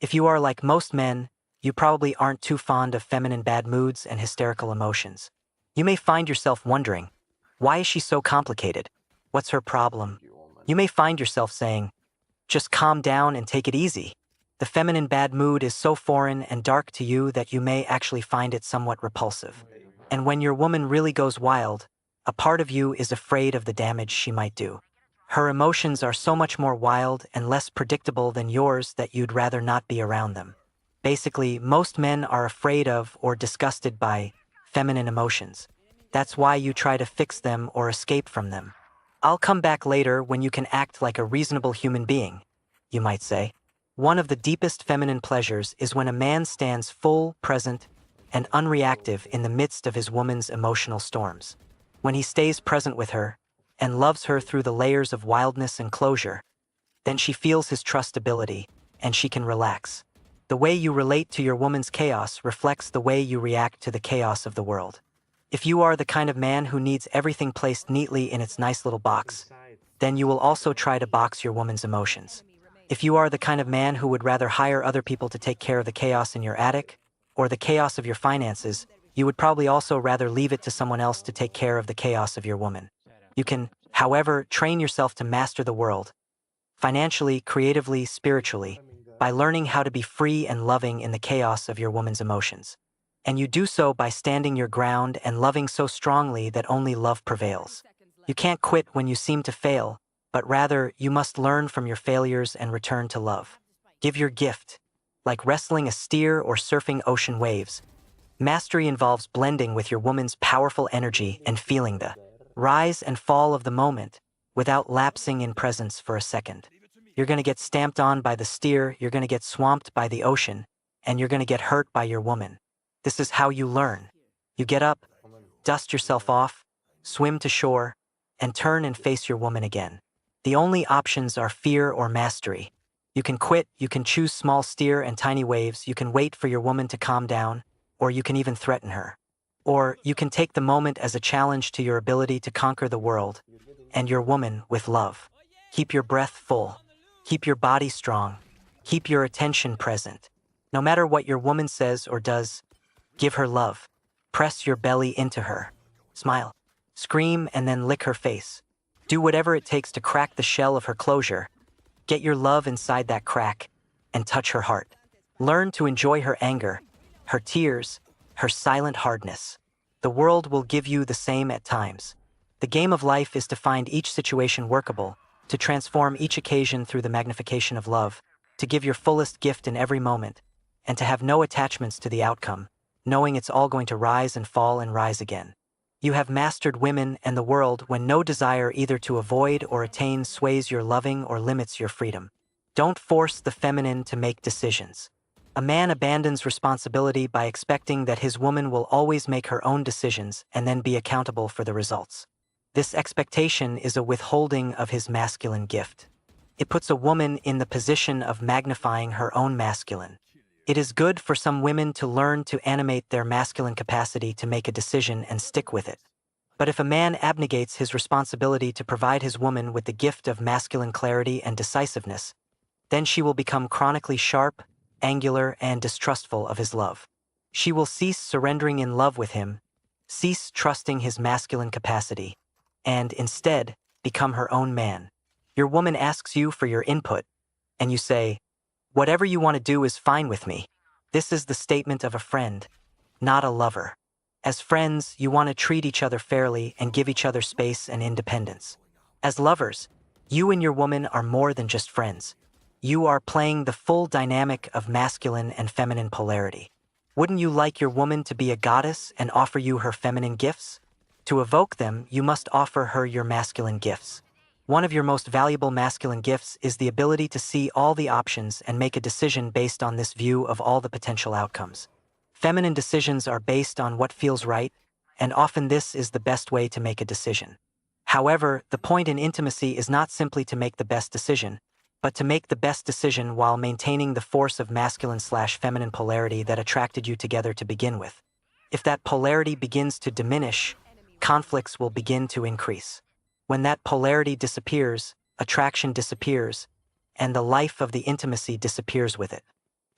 If you are like most men, you probably aren't too fond of feminine bad moods and hysterical emotions. You may find yourself wondering, why is she so complicated? What's her problem? You may find yourself saying, just calm down and take it easy. The feminine bad mood is so foreign and dark to you that you may actually find it somewhat repulsive. And when your woman really goes wild, a part of you is afraid of the damage she might do. Her emotions are so much more wild and less predictable than yours that you'd rather not be around them. Basically, most men are afraid of or disgusted by feminine emotions. That's why you try to fix them or escape from them. I'll come back later when you can act like a reasonable human being, you might say. One of the deepest feminine pleasures is when a man stands full, present, and unreactive in the midst of his woman's emotional storms. When he stays present with her and loves her through the layers of wildness and closure, then she feels his trustability and she can relax. The way you relate to your woman's chaos reflects the way you react to the chaos of the world. If you are the kind of man who needs everything placed neatly in its nice little box, then you will also try to box your woman's emotions. If you are the kind of man who would rather hire other people to take care of the chaos in your attic, or the chaos of your finances, you would probably also rather leave it to someone else to take care of the chaos of your woman. You can, however, train yourself to master the world, financially, creatively, spiritually, by learning how to be free and loving in the chaos of your woman's emotions. And you do so by standing your ground and loving so strongly that only love prevails. You can't quit when you seem to fail, but rather you must learn from your failures and return to love. Give your gift. Like wrestling a steer or surfing ocean waves, mastery involves blending with your woman's powerful energy and feeling the rise and fall of the moment without lapsing in presence for a second. You're going to get stamped on by the steer, you're going to get swamped by the ocean, and you're going to get hurt by your woman. This is how you learn. You get up, dust yourself off, swim to shore, and turn and face your woman again. The only options are fear or mastery. You can quit, you can choose small steer and tiny waves, you can wait for your woman to calm down, or you can even threaten her. Or you can take the moment as a challenge to your ability to conquer the world and your woman with love. Keep your breath full. Keep your body strong. Keep your attention present. No matter what your woman says or does, give her love. Press your belly into her. Smile. Scream and then lick her face. Do whatever it takes to crack the shell of her closure. Get your love inside that crack and touch her heart. Learn to enjoy her anger, her tears, her silent hardness. The world will give you the same at times. The game of life is to find each situation workable, to transform each occasion through the magnification of love, to give your fullest gift in every moment, and to have no attachments to the outcome, knowing it's all going to rise and fall and rise again. You have mastered women and the world when no desire either to avoid or attain sways your loving or limits your freedom. Don't force the feminine to make decisions. A man abandons responsibility by expecting that his woman will always make her own decisions and then be accountable for the results. This expectation is a withholding of his masculine gift. It puts a woman in the position of magnifying her own masculine. It is good for some women to learn to animate their masculine capacity to make a decision and stick with it. But if a man abnegates his responsibility to provide his woman with the gift of masculine clarity and decisiveness, then she will become chronically sharp, angular, and distrustful of his love. She will cease surrendering in love with him, cease trusting his masculine capacity, and instead become her own man. Your woman asks you for your input, and you say, "Whatever you want to do is fine with me." This is the statement of a friend, not a lover. As friends, you want to treat each other fairly and give each other space and independence. As lovers, you and your woman are more than just friends. You are playing the full dynamic of masculine and feminine polarity. Wouldn't you like your woman to be a goddess and offer you her feminine gifts? To evoke them, you must offer her your masculine gifts. One of your most valuable masculine gifts is the ability to see all the options and make a decision based on this view of all the potential outcomes. Feminine decisions are based on what feels right, and often this is the best way to make a decision. However, the point in intimacy is not simply to make the best decision, but to make the best decision while maintaining the force of masculine/feminine polarity that attracted you together to begin with. If that polarity begins to diminish, conflicts will begin to increase. When that polarity disappears, attraction disappears, and the life of the intimacy disappears with it.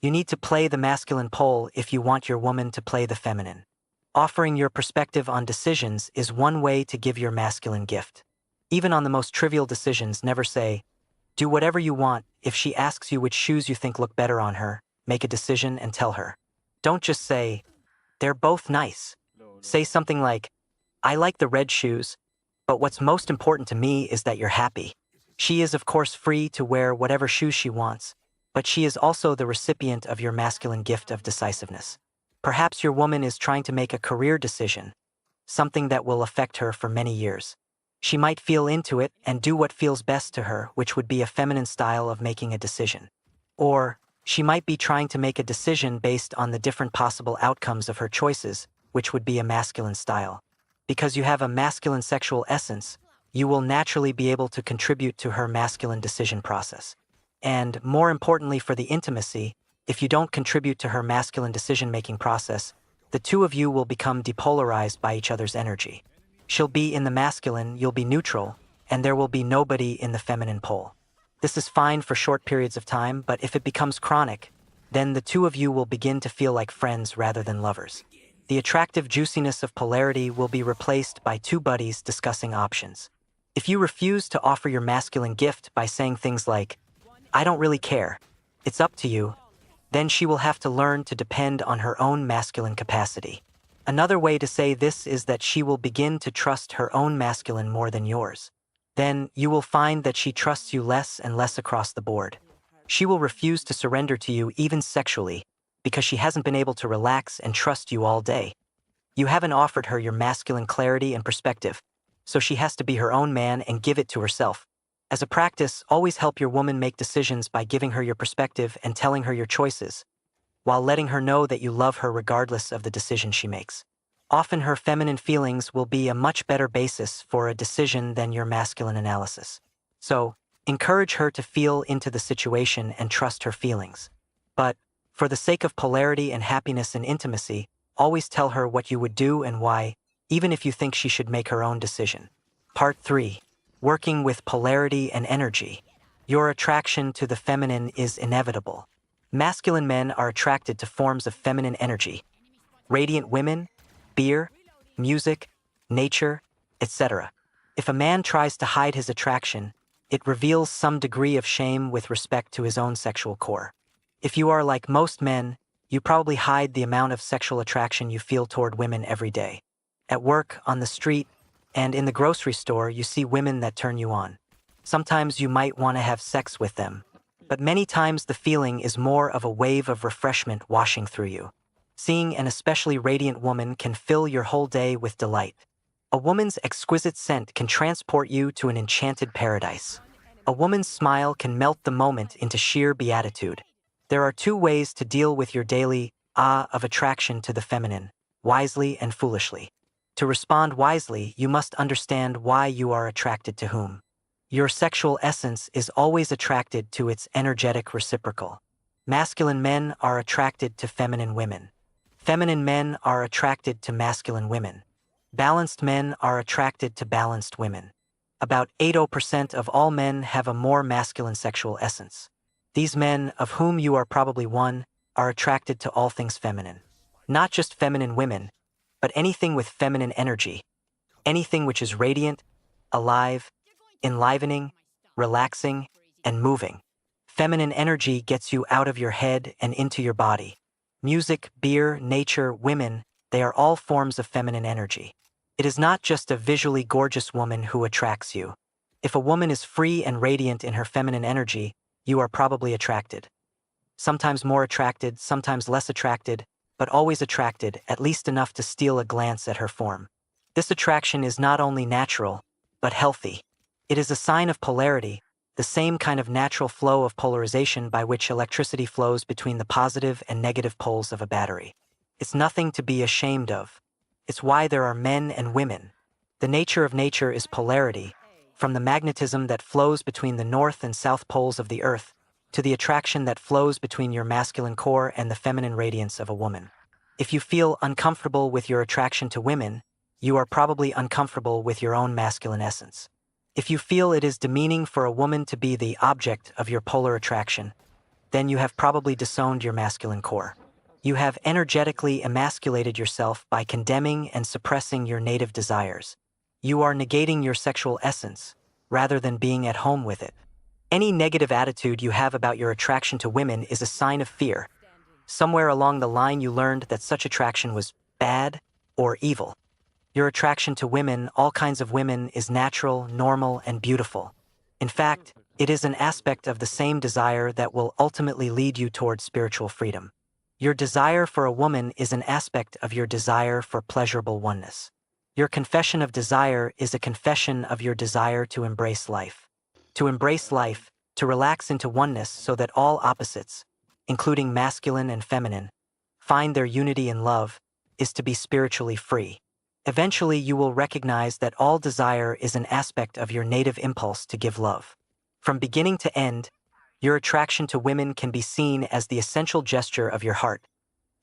You need to play the masculine pole if you want your woman to play the feminine. Offering your perspective on decisions is one way to give your masculine gift. Even on the most trivial decisions, never say, "Do whatever you want." If she asks you which shoes you think look better on her, make a decision and tell her. Don't just say, "They're both nice." Say something like, "I like the red shoes, but what's most important to me is that you're happy." She is, of course, free to wear whatever shoes she wants, but she is also the recipient of your masculine gift of decisiveness. Perhaps your woman is trying to make a career decision, something that will affect her for many years. She might feel into it and do what feels best to her, which would be a feminine style of making a decision. Or, she might be trying to make a decision based on the different possible outcomes of her choices, which would be a masculine style. Because you have a masculine sexual essence, you will naturally be able to contribute to her masculine decision process. And, more importantly for the intimacy, if you don't contribute to her masculine decision-making process, the two of you will become depolarized by each other's energy. She'll be in the masculine, you'll be neutral, and there will be nobody in the feminine pole. This is fine for short periods of time, but if it becomes chronic, then the two of you will begin to feel like friends rather than lovers. The attractive juiciness of polarity will be replaced by two buddies discussing options. If you refuse to offer your masculine gift by saying things like, "I don't really care, it's up to you," then she will have to learn to depend on her own masculine capacity. Another way to say this is that she will begin to trust her own masculine more than yours. Then you will find that she trusts you less and less across the board. She will refuse to surrender to you even sexually because she hasn't been able to relax and trust you all day. You haven't offered her your masculine clarity and perspective, so she has to be her own man and give it to herself. As a practice, always help your woman make decisions by giving her your perspective and telling her your choices, while letting her know that you love her regardless of the decision she makes. Often her feminine feelings will be a much better basis for a decision than your masculine analysis. So, encourage her to feel into the situation and trust her feelings. But, for the sake of polarity and happiness and intimacy, always tell her what you would do and why, even if you think she should make her own decision. Part 3. Working with polarity and energy. Your attraction to the feminine is inevitable. Masculine men are attracted to forms of feminine energy. Radiant women, beer, music, nature, etc. If a man tries to hide his attraction, it reveals some degree of shame with respect to his own sexual core. If you are like most men, you probably hide the amount of sexual attraction you feel toward women every day. At work, on the street, and in the grocery store, you see women that turn you on. Sometimes you might want to have sex with them, but many times the feeling is more of a wave of refreshment washing through you. Seeing an especially radiant woman can fill your whole day with delight. A woman's exquisite scent can transport you to an enchanted paradise. A woman's smile can melt the moment into sheer beatitude. There are two ways to deal with your daily of attraction to the feminine, wisely and foolishly. To respond wisely, you must understand why you are attracted to whom. Your sexual essence is always attracted to its energetic reciprocal. Masculine men are attracted to feminine women. Feminine men are attracted to masculine women. Balanced men are attracted to balanced women. About 80% of all men have a more masculine sexual essence. These men, of whom you are probably one, are attracted to all things feminine. Not just feminine women, but anything with feminine energy. Anything which is radiant, alive, enlivening, relaxing, and moving. Feminine energy gets you out of your head and into your body. Music, beer, nature, women, they are all forms of feminine energy. It is not just a visually gorgeous woman who attracts you. If a woman is free and radiant in her feminine energy, you are probably attracted. Sometimes more attracted, sometimes less attracted, but always attracted, at least enough to steal a glance at her form. This attraction is not only natural, but healthy. It is a sign of polarity, the same kind of natural flow of polarization by which electricity flows between the positive and negative poles of a battery. It's nothing to be ashamed of. It's why there are men and women. The nature of nature is polarity, from the magnetism that flows between the north and south poles of the earth, to the attraction that flows between your masculine core and the feminine radiance of a woman. If you feel uncomfortable with your attraction to women, you are probably uncomfortable with your own masculine essence. If you feel it is demeaning for a woman to be the object of your polar attraction, then you have probably disowned your masculine core. You have energetically emasculated yourself by condemning and suppressing your native desires. You are negating your sexual essence, rather than being at home with it. Any negative attitude you have about your attraction to women is a sign of fear. Somewhere along the line you learned that such attraction was bad or evil. Your attraction to women, all kinds of women, is natural, normal, and beautiful. In fact, It is an aspect of the same desire that will ultimately lead you toward spiritual freedom. Your desire for a woman is an aspect of your desire for pleasurable oneness. Your confession of desire is a confession of your desire to embrace life. To embrace life, to relax into oneness so that all opposites, including masculine and feminine, find their unity in love, is to be spiritually free. Eventually, you will recognize that all desire is an aspect of your native impulse to give love. From beginning to end, your attraction to women can be seen as the essential gesture of your heart,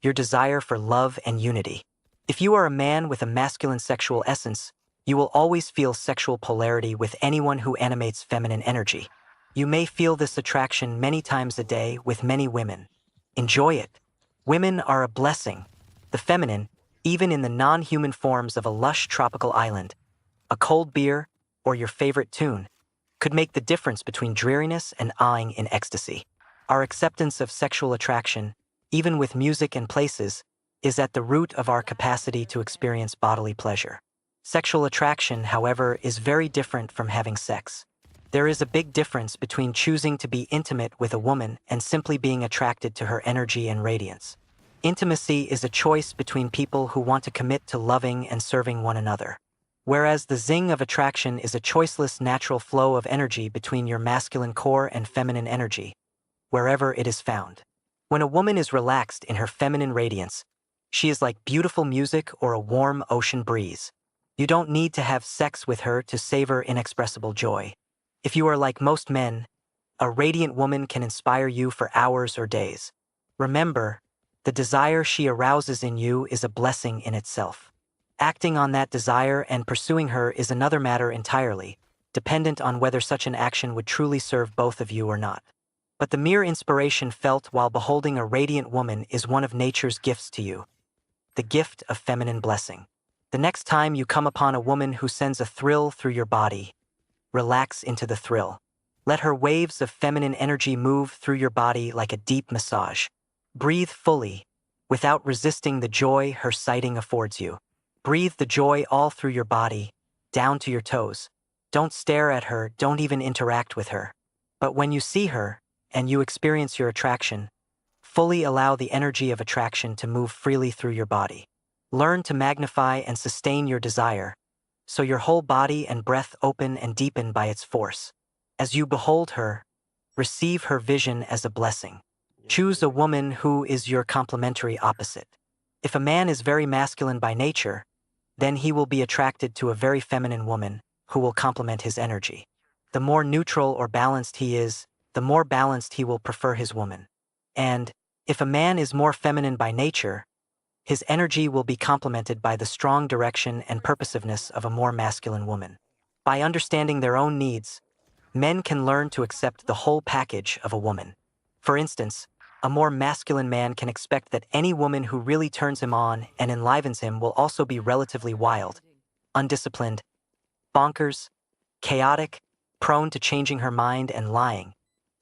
your desire for love and unity. If you are a man with a masculine sexual essence, you will always feel sexual polarity with anyone who animates feminine energy. You may feel this attraction many times a day with many women. Enjoy it. Women are a blessing. The feminine, even in the non-human forms of a lush tropical island, a cold beer, or your favorite tune, could make the difference between dreariness and awing in ecstasy. Our acceptance of sexual attraction, even with music and places, is at the root of our capacity to experience bodily pleasure. Sexual attraction, however, is very different from having sex. There is a big difference between choosing to be intimate with a woman and simply being attracted to her energy and radiance. Intimacy is a choice between people who want to commit to loving and serving one another, whereas the zing of attraction is a choiceless natural flow of energy between your masculine core and feminine energy, wherever it is found. When a woman is relaxed in her feminine radiance, she is like beautiful music or a warm ocean breeze. You don't need to have sex with her to savor inexpressible joy. If you are like most men, a radiant woman can inspire you for hours or days. Remember, the desire she arouses in you is a blessing in itself. Acting on that desire and pursuing her is another matter entirely, dependent on whether such an action would truly serve both of you or not. But the mere inspiration felt while beholding a radiant woman is one of nature's gifts to you. The gift of feminine blessing. The next time you come upon a woman who sends a thrill through your body, relax into the thrill. Let her waves of feminine energy move through your body like a deep massage. Breathe fully, without resisting the joy her sighting affords you. Breathe the joy all through your body, down to your toes. Don't stare at her, don't even interact with her. But when you see her, and you experience your attraction, fully allow the energy of attraction to move freely through your body. Learn to magnify and sustain your desire, so your whole body and breath open and deepen by its force. As you behold her, receive her vision as a blessing. Choose a woman who is your complementary opposite. If a man is very masculine by nature, then he will be attracted to a very feminine woman who will complement his energy. The more neutral or balanced he is, the more balanced he will prefer his woman. And if a man is more feminine by nature, his energy will be complemented by the strong direction and purposiveness of a more masculine woman. By understanding their own needs, men can learn to accept the whole package of a woman. For instance, a more masculine man can expect that any woman who really turns him on and enlivens him will also be relatively wild, undisciplined, bonkers, chaotic, prone to changing her mind and lying.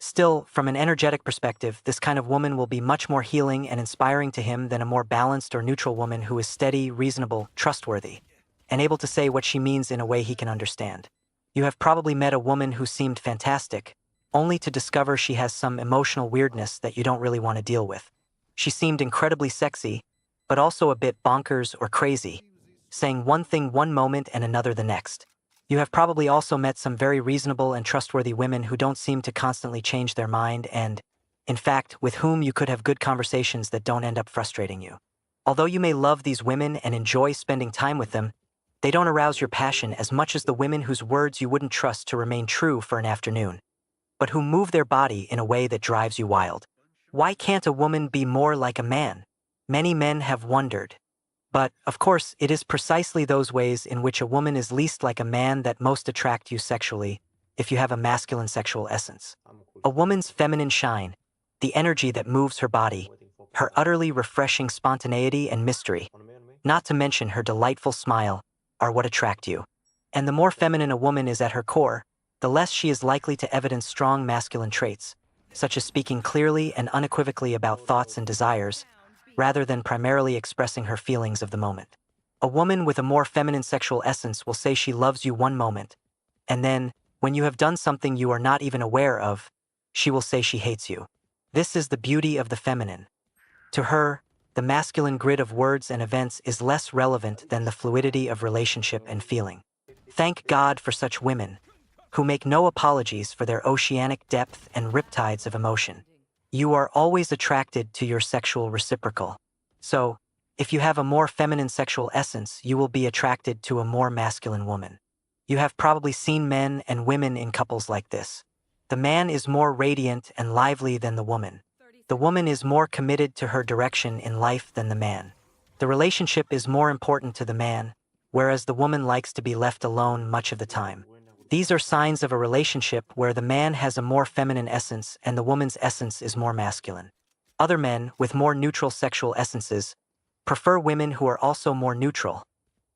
Still, from an energetic perspective, this kind of woman will be much more healing and inspiring to him than a more balanced or neutral woman who is steady, reasonable, trustworthy, and able to say what she means in a way he can understand. You have probably met a woman who seemed fantastic, only to discover she has some emotional weirdness that you don't really want to deal with. She seemed incredibly sexy, but also a bit bonkers or crazy, saying one thing one moment and another the next. You have probably also met some very reasonable and trustworthy women who don't seem to constantly change their mind and, in fact, with whom you could have good conversations that don't end up frustrating you. Although you may love these women and enjoy spending time with them, they don't arouse your passion as much as the women whose words you wouldn't trust to remain true for an afternoon, but who move their body in a way that drives you wild. Why can't a woman be more like a man? Many men have wondered. But, of course, it is precisely those ways in which a woman is least like a man that most attract you sexually, if you have a masculine sexual essence. A woman's feminine shine, the energy that moves her body, her utterly refreshing spontaneity and mystery, not to mention her delightful smile, are what attract you. And the more feminine a woman is at her core, the less she is likely to evidence strong masculine traits, such as speaking clearly and unequivocally about thoughts and desires, rather than primarily expressing her feelings of the moment. A woman with a more feminine sexual essence will say she loves you one moment, and then, When you have done something you are not even aware of, she will say she hates you. This is the beauty of the feminine. To her, the masculine grid of words and events is less relevant than the fluidity of relationship and feeling. Thank God for such women, who make no apologies for their oceanic depth and riptides of emotion. You are always attracted to your sexual reciprocal. So, if you have a more feminine sexual essence, you will be attracted to a more masculine woman. You have probably seen men and women in couples like this. The man is more radiant and lively than the woman. The woman is more committed to her direction in life than the man. The relationship is more important to the man, whereas the woman likes to be left alone much of the time. These are signs of a relationship where the man has a more feminine essence and the woman's essence is more masculine. Other men, with more neutral sexual essences, prefer women who are also more neutral,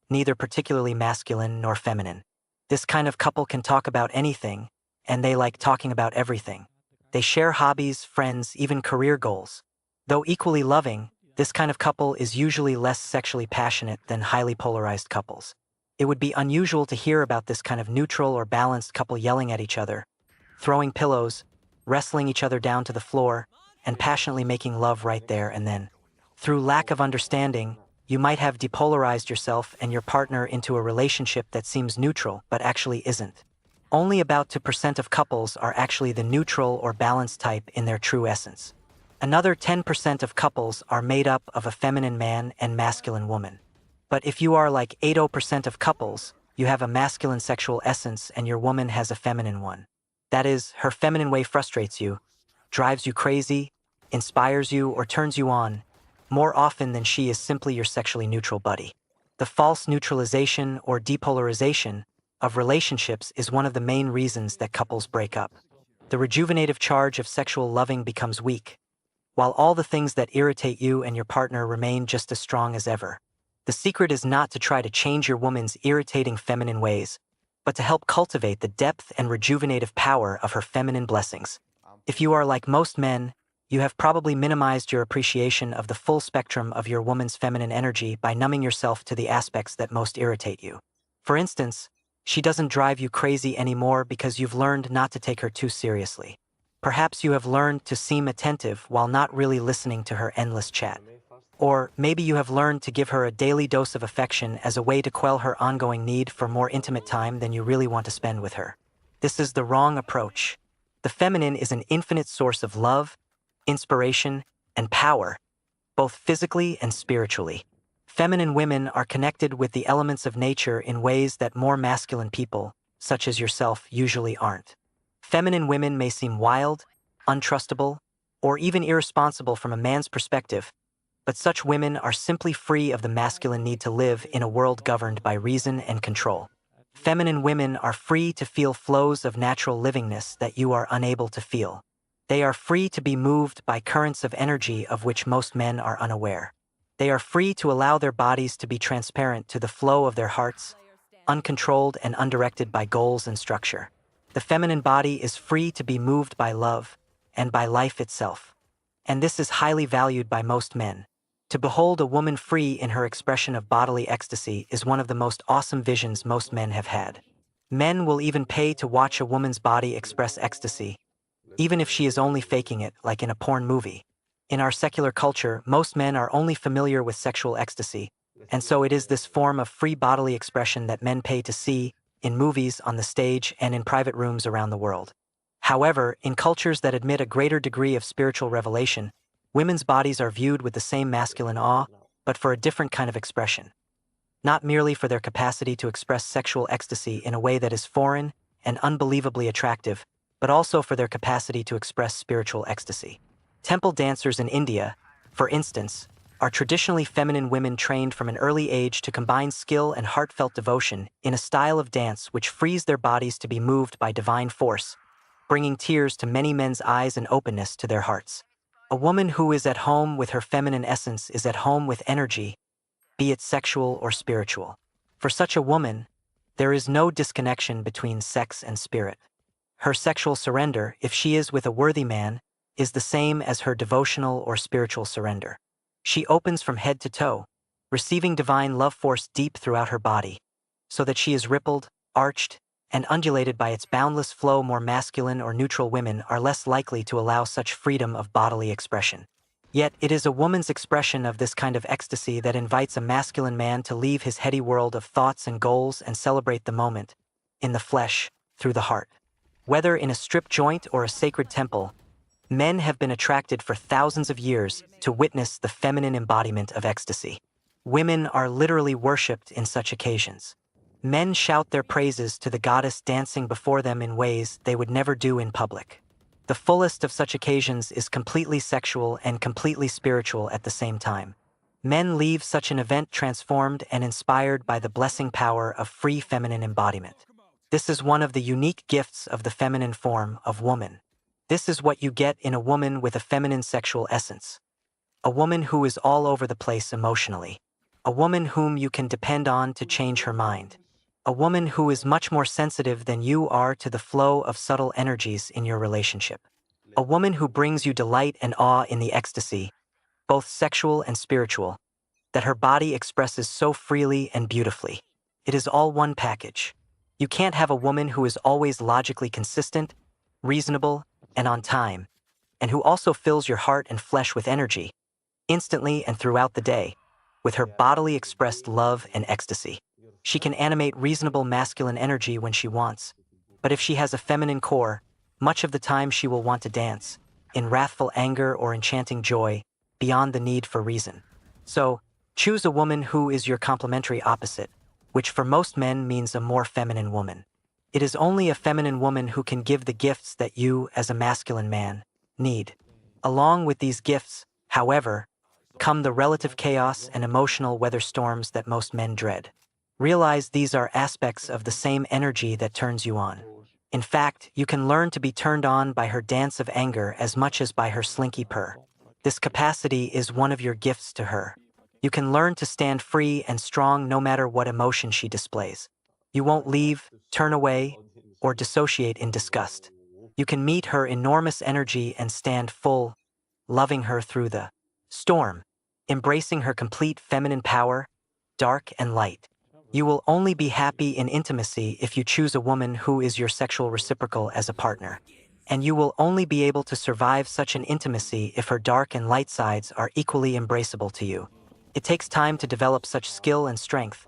neither particularly masculine nor feminine. This kind of couple can talk about anything, and they like talking about everything. They share hobbies, friends, even career goals. Though equally loving, this kind of couple is usually less sexually passionate than highly polarized couples. It would be unusual to hear about this kind of neutral or balanced couple yelling at each other, throwing pillows, wrestling each other down to the floor, and passionately making love right there and then. Through lack of understanding, you might have depolarized yourself and your partner into a relationship that seems neutral but actually isn't. Only about 2% of couples are actually the neutral or balanced type in their true essence. Another 10% of couples are made up of a feminine man and masculine woman. But if you are like 80% of couples, you have a masculine sexual essence and your woman has a feminine one. That is, her feminine way frustrates you, drives you crazy, inspires you, or turns you on, more often than she is simply your sexually neutral buddy. The false neutralization or depolarization of relationships is one of the main reasons that couples break up. The rejuvenative charge of sexual loving becomes weak, while all the things that irritate you and your partner remain just as strong as ever. The secret is not to try to change your woman's irritating feminine ways, but to help cultivate the depth and rejuvenative power of her feminine blessings. If you are like most men, you have probably minimized your appreciation of the full spectrum of your woman's feminine energy by numbing yourself to the aspects that most irritate you. For instance, she doesn't drive you crazy anymore because you've learned not to take her too seriously. Perhaps you have learned to seem attentive while not really listening to her endless chat. Or maybe you have learned to give her a daily dose of affection as a way to quell her ongoing need for more intimate time than you really want to spend with her. This is the wrong approach. The feminine is an infinite source of love, inspiration, and power, both physically and spiritually. Feminine women are connected with the elements of nature in ways that more masculine people, such as yourself, usually aren't. Feminine women may seem wild, untrustable, or even irresponsible from a man's perspective, but such women are simply free of the masculine need to live in a world governed by reason and control. Feminine women are free to feel flows of natural livingness that you are unable to feel. They are free to be moved by currents of energy of which most men are unaware. They are free to allow their bodies to be transparent to the flow of their hearts, uncontrolled and undirected by goals and structure. The feminine body is free to be moved by love and by life itself. And this is highly valued by most men. To behold a woman free in her expression of bodily ecstasy is one of the most awesome visions most men have had. Men will even pay to watch a woman's body express ecstasy, even if she is only faking it, like in a porn movie. In our secular culture, most men are only familiar with sexual ecstasy, and so it is this form of free bodily expression that men pay to see, in movies, on the stage, and in private rooms around the world. However, in cultures that admit a greater degree of spiritual revelation, women's bodies are viewed with the same masculine awe, but for a different kind of expression. Not merely for their capacity to express sexual ecstasy in a way that is foreign and unbelievably attractive, but also for their capacity to express spiritual ecstasy. Temple dancers in India, for instance, are traditionally feminine women trained from an early age to combine skill and heartfelt devotion in a style of dance which frees their bodies to be moved by divine force, bringing tears to many men's eyes and openness to their hearts. A woman who is at home with her feminine essence is at home with energy, be it sexual or spiritual. For such a woman, there is no disconnection between sex and spirit. Her sexual surrender, if she is with a worthy man, is the same as her devotional or spiritual surrender. She opens from head to toe, receiving divine love force deep throughout her body, so that she is rippled, arched, and undulated by its boundless flow. More masculine or neutral women are less likely to allow such freedom of bodily expression. Yet, it is a woman's expression of this kind of ecstasy that invites a masculine man to leave his heady world of thoughts and goals and celebrate the moment, in the flesh, through the heart. Whether in a strip joint or a sacred temple, men have been attracted for thousands of years to witness the feminine embodiment of ecstasy. Women are literally worshipped in such occasions. Men shout their praises to the goddess, dancing before them in ways they would never do in public. The fullest of such occasions is completely sexual and completely spiritual at the same time. Men leave such an event transformed and inspired by the blessing power of free feminine embodiment. This is one of the unique gifts of the feminine form of woman. This is what you get in a woman with a feminine sexual essence. A woman who is all over the place emotionally. A woman whom you can depend on to change her mind. A woman who is much more sensitive than you are to the flow of subtle energies in your relationship. A woman who brings you delight and awe in the ecstasy, both sexual and spiritual, that her body expresses so freely and beautifully. It is all one package. You can't have a woman who is always logically consistent, reasonable, and on time, and who also fills your heart and flesh with energy, instantly and throughout the day, with her bodily expressed love and ecstasy. She can animate reasonable masculine energy when she wants, but if she has a feminine core, much of the time she will want to dance, in wrathful anger or enchanting joy, beyond the need for reason. So, choose a woman who is your complementary opposite, which for most men means a more feminine woman. It is only a feminine woman who can give the gifts that you, as a masculine man, need. Along with these gifts, however, come the relative chaos and emotional weather storms that most men dread. Realize these are aspects of the same energy that turns you on. In fact, you can learn to be turned on by her dance of anger as much as by her slinky purr. This capacity is one of your gifts to her. You can learn to stand free and strong no matter what emotion she displays. You won't leave, turn away, or dissociate in disgust. You can meet her enormous energy and stand full, loving her through the storm, embracing her complete feminine power, dark and light. You will only be happy in intimacy if you choose a woman who is your sexual reciprocal as a partner. And you will only be able to survive such an intimacy if her dark and light sides are equally embraceable to you. It takes time to develop such skill and strength,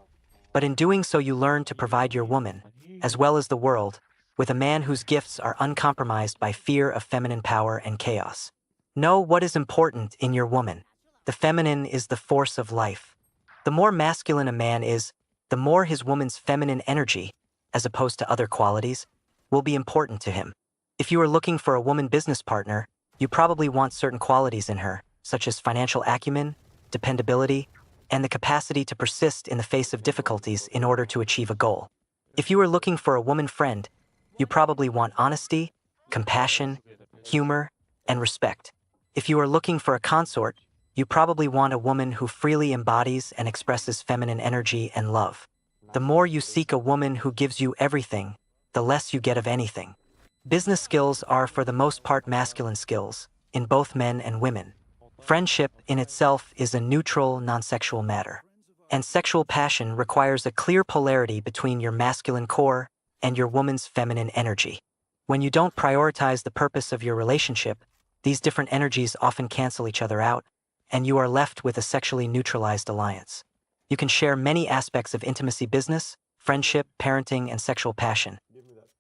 but in doing so you learn to provide your woman, as well as the world, with a man whose gifts are uncompromised by fear of feminine power and chaos. Know what is important in your woman. The feminine is the force of life. The more masculine a man is, the more his woman's feminine energy, as opposed to other qualities, will be important to him. If you are looking for a woman business partner, you probably want certain qualities in her, such as financial acumen, dependability, and the capacity to persist in the face of difficulties in order to achieve a goal. If you are looking for a woman friend, you probably want honesty, compassion, humor, and respect. If you are looking for a consort, you probably want a woman who freely embodies and expresses feminine energy and love. The more you seek a woman who gives you everything, the less you get of anything. Business skills are for the most part masculine skills, in both men and women. Friendship in itself is a neutral, non-sexual matter. And sexual passion requires a clear polarity between your masculine core and your woman's feminine energy. When you don't prioritize the purpose of your relationship, these different energies often cancel each other out, and you are left with a sexually neutralized alliance. You can share many aspects of intimacy, business, friendship, parenting, and sexual passion.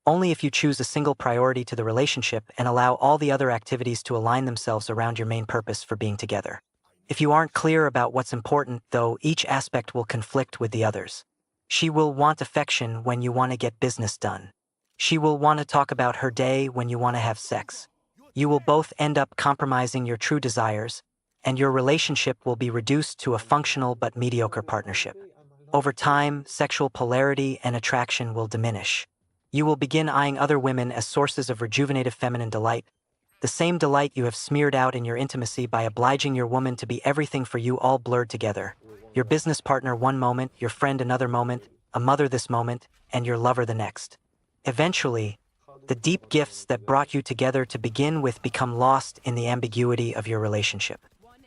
Only if you choose a single priority to the relationship and allow all the other activities to align themselves around your main purpose for being together. If you aren't clear about what's important, though, each aspect will conflict with the others. She will want affection when you want to get business done. She will want to talk about her day when you want to have sex. You will both end up compromising your true desires, and your relationship will be reduced to a functional but mediocre partnership. Over time, sexual polarity and attraction will diminish. You will begin eyeing other women as sources of rejuvenative feminine delight, the same delight you have smeared out in your intimacy by obliging your woman to be everything for you, all blurred together. Your business partner one moment, your friend another moment, a mother this moment, and your lover the next. Eventually, the deep gifts that brought you together to begin with become lost in the ambiguity of your relationship.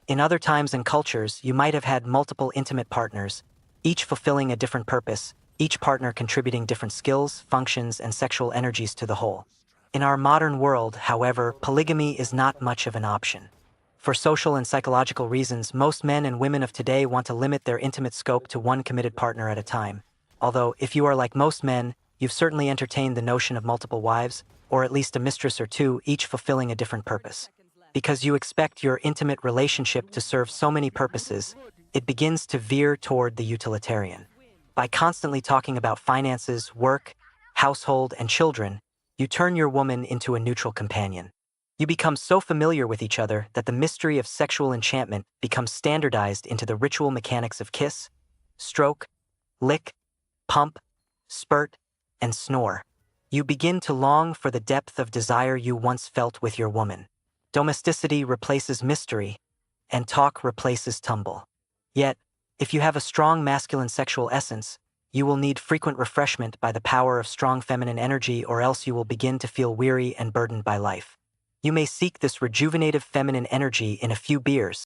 In other times and cultures, you might have had multiple intimate partners, each fulfilling a different purpose, each partner contributing different skills, functions, and sexual energies to the whole. In our modern world, however, polygamy is not much of an option. For social and psychological reasons, most men and women of today want to limit their intimate scope to one committed partner at a time. Although, if you are like most men, you've certainly entertained the notion of multiple wives, or at least a mistress or two, each fulfilling a different purpose. Because you expect your intimate relationship to serve so many purposes, it begins to veer toward the utilitarian. By constantly talking about finances, work, household, and children, you turn your woman into a neutral companion. You become so familiar with each other that the mystery of sexual enchantment becomes standardized into the ritual mechanics of kiss, stroke, lick, pump, spurt, and snore. You begin to long for the depth of desire you once felt with your woman. Domesticity replaces mystery, and talk replaces tumble. Yet, if you have a strong masculine sexual essence, you will need frequent refreshment by the power of strong feminine energy, or else you will begin to feel weary and burdened by life. You may seek this rejuvenative feminine energy in a few beers,